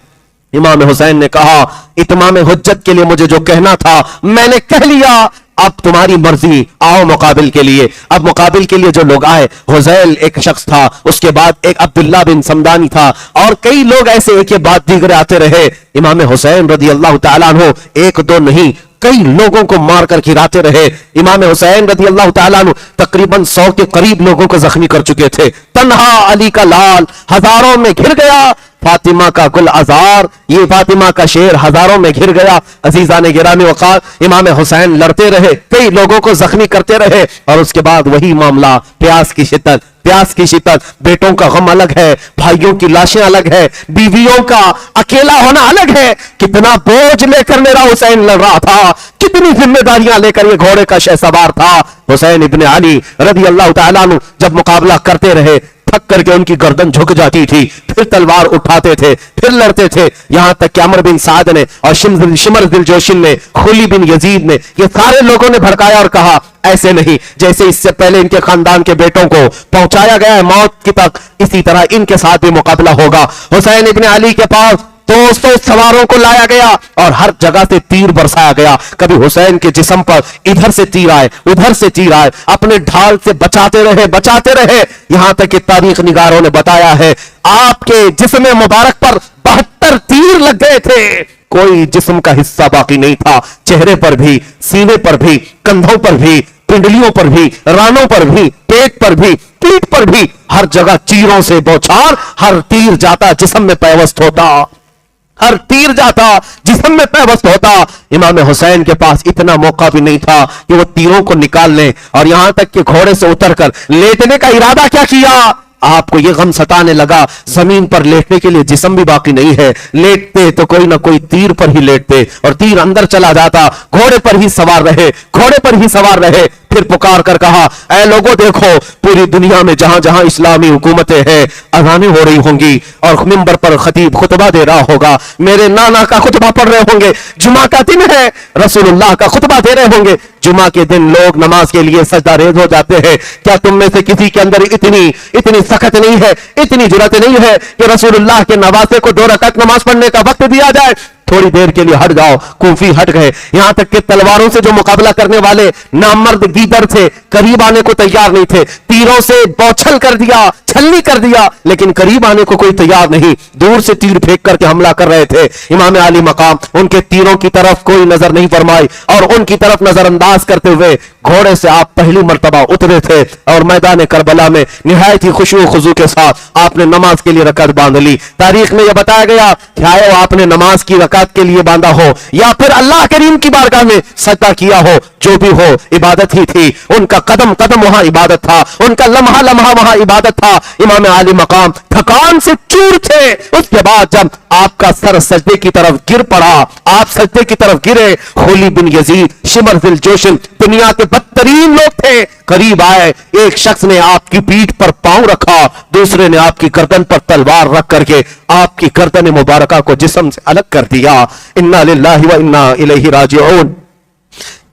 امام حسین نے کہا اتمام حجت کے لیے مجھے جو کہنا تھا میں نے کہہ لیا، اب تمہاری مرضی، آؤ مقابل کے لیے۔ اب مقابل کے لیے جو لوگ آئے، حذیل ایک شخص تھا، اس کے بعد ایک عبداللہ بن سمدانی تھا، اور کئی لوگ ایسے ایک کے بعد دیگر آتے رہے۔ امام حسین رضی اللہ تعالیٰ عنہ ایک دو نہیں کئی لوگوں کو مار کر گراتے رہے۔ امام حسین رضی اللہ تعالیٰ عنہ تقریباً 100 کے قریب لوگوں کو زخمی کر چکے تھے۔ تنہا علی کا لال ہزاروں میں گھر گیا، فاطمہ کا گل آزار، یہ فاطمہ کا شیر ہزاروں میں گھر گیا۔ عزیزان گرامی وقار، امام حسین لڑتے رہے، کئی لوگوں کو زخمی کرتے رہے، اور اس کے بعد وہی معاملہ، پیاس کی شدت، بیٹوں کا غم الگ ہے، بھائیوں کی لاشیں الگ ہے، بیویوں کا اکیلا ہونا الگ ہے۔ کتنا بوجھ لے کر میرا حسین لڑ رہا تھا، کتنی ذمہ داریاں لے کر یہ گھوڑے کا شہ سوار تھا۔ حسین ابن علی رضی اللہ تعالیٰ عنہ جب مقابلہ کرتے رہے، تھک کر کے ان کی گردن جھک جاتی تھی، پھر تلوار اٹھاتے تھے، پھر لڑتے تھے، یہاں تک کہ عمرو بن سعد نے اور شمر ذی الجوشن نے، خلی بن یزید نے، یہ سارے لوگوں نے بھڑکایا اور کہا ایسے نہیں، جیسے اس سے پہلے ان کے خاندان کے بیٹوں کو پہنچایا گیا ہے موت کی تک، اسی طرح ان کے ساتھ بھی مقابلہ ہوگا۔ حسین ابن علی کے پاس 200 سواروں کو لایا گیا اور ہر جگہ سے تیر برسایا گیا، کبھی حسین کے جسم پر ادھر سے تیر آئے، ادھر سے تیر آئے، اپنے ڈھال سے بچاتے رہے، یہاں تک کہ تاریخ نگاروں نے بتایا ہے آپ کے جسم مبارک پر 72 تیر لگ گئے تھے، کوئی جسم کا حصہ باقی نہیں تھا، چہرے پر بھی، سینے پر بھی، کندھوں پر بھی، پنڈلیوں پر بھی، رانوں پر بھی، پیٹ پر بھی، پیٹھ پر بھی، ہر جگہ چیروں سے بوچھار، ہر تیر جاتا جسم میں پیوست ہوتا، ہر تیر جاتا جسم میں پیوست ہوتا۔ امام حسین کے پاس اتنا موقع بھی نہیں تھا کہ وہ تیروں کو نکال لیں، اور یہاں تک کہ گھوڑے سے اتر کر لیٹنے کا ارادہ کیا کیا، آپ کو یہ غم ستانے لگا زمین پر لیٹنے کے لیے جسم بھی باقی نہیں ہے، لیٹتے تو کوئی نہ کوئی تیر پر ہی لیٹتے اور تیر اندر چلا جاتا، گھوڑے پر ہی سوار رہے، پھر پکار کر کہا اے لوگوں دیکھو پوری دنیا میں جہاں جہاں اسلامی حکومتیں ہیں اذانیں ہو رہی ہوں گی اور ممبر پر خطیب خطبہ دے رہا ہوگا، میرے نانا کا خطبہ پڑھ رہے ہوں گے، جمعہ کا دن ہے، رسول اللہ کا خطبہ دے رہے ہوں گے، جمعہ کے دن لوگ نماز کے لیے سجدہ ریز ہو جاتے ہیں، کیا تم میں سے کسی کے اندر اتنی سخت نہیں ہے، اتنی جرأت نہیں ہے کہ رسول اللہ کے نواسے کو 2 رکعت نماز پڑھنے کا وقت دیا جائے؟ تھوڑی دیر کے لیے ہٹ جاؤ، کوفی ہٹ گئے، یہاں تک کہ تلواروں سے جو مقابلہ کرنے والے نامرد گیدڑ تھے قریب آنے کو تیار نہیں تھے، تیروں سے بوچھل کر دیا، چھلنی کر دیا، لیکن قریب آنے کو کوئی تیار نہیں، دور سے تیر پھینک کر کے حملہ کر رہے تھے۔ امام علی مقام ان کے تیروں کی طرف کوئی نظر نہیں فرمائی اور ان کی طرف نظر انداز کرتے ہوئے گھوڑے سے آپ پہلی مرتبہ اترے تھے اور میدان کربلا میں نہایت ہی خشوع و خضوع کے ساتھ آپ نے نماز کے لیے رکعت باندھ لی۔ تاریخ میں یہ بتایا گیا چاہے وہ آپ نے نماز کی رکعت کے لیے باندھا ہو یا پھر اللہ کریم کی بارگاہ میں سجدہ کیا ہو، جو بھی ہو عبادت ہی تھی، ان کا قدم قدم وہاں عبادت تھا، ان کا لمحہ لمحہ وہاں عبادت تھا۔ امام علی مقام تھکان سے چور تھے، اس کے بعد جب آپ کا سر سجدے کی طرف گر پڑا، آپ سجدے کی طرف گرے، خلی بن یزید، شمر ذی الجوشن دنیا کے بدترین لوگ تھے، قریب آئے، ایک شخص نے آپ کی پیٹھ پر پاؤں رکھا، دوسرے نے آپ کی گردن پر تلوار رکھ کر کے آپ کی گردن مبارکہ کو جسم سے الگ کر دیا۔ انا للہ و انا الیہ راجعون۔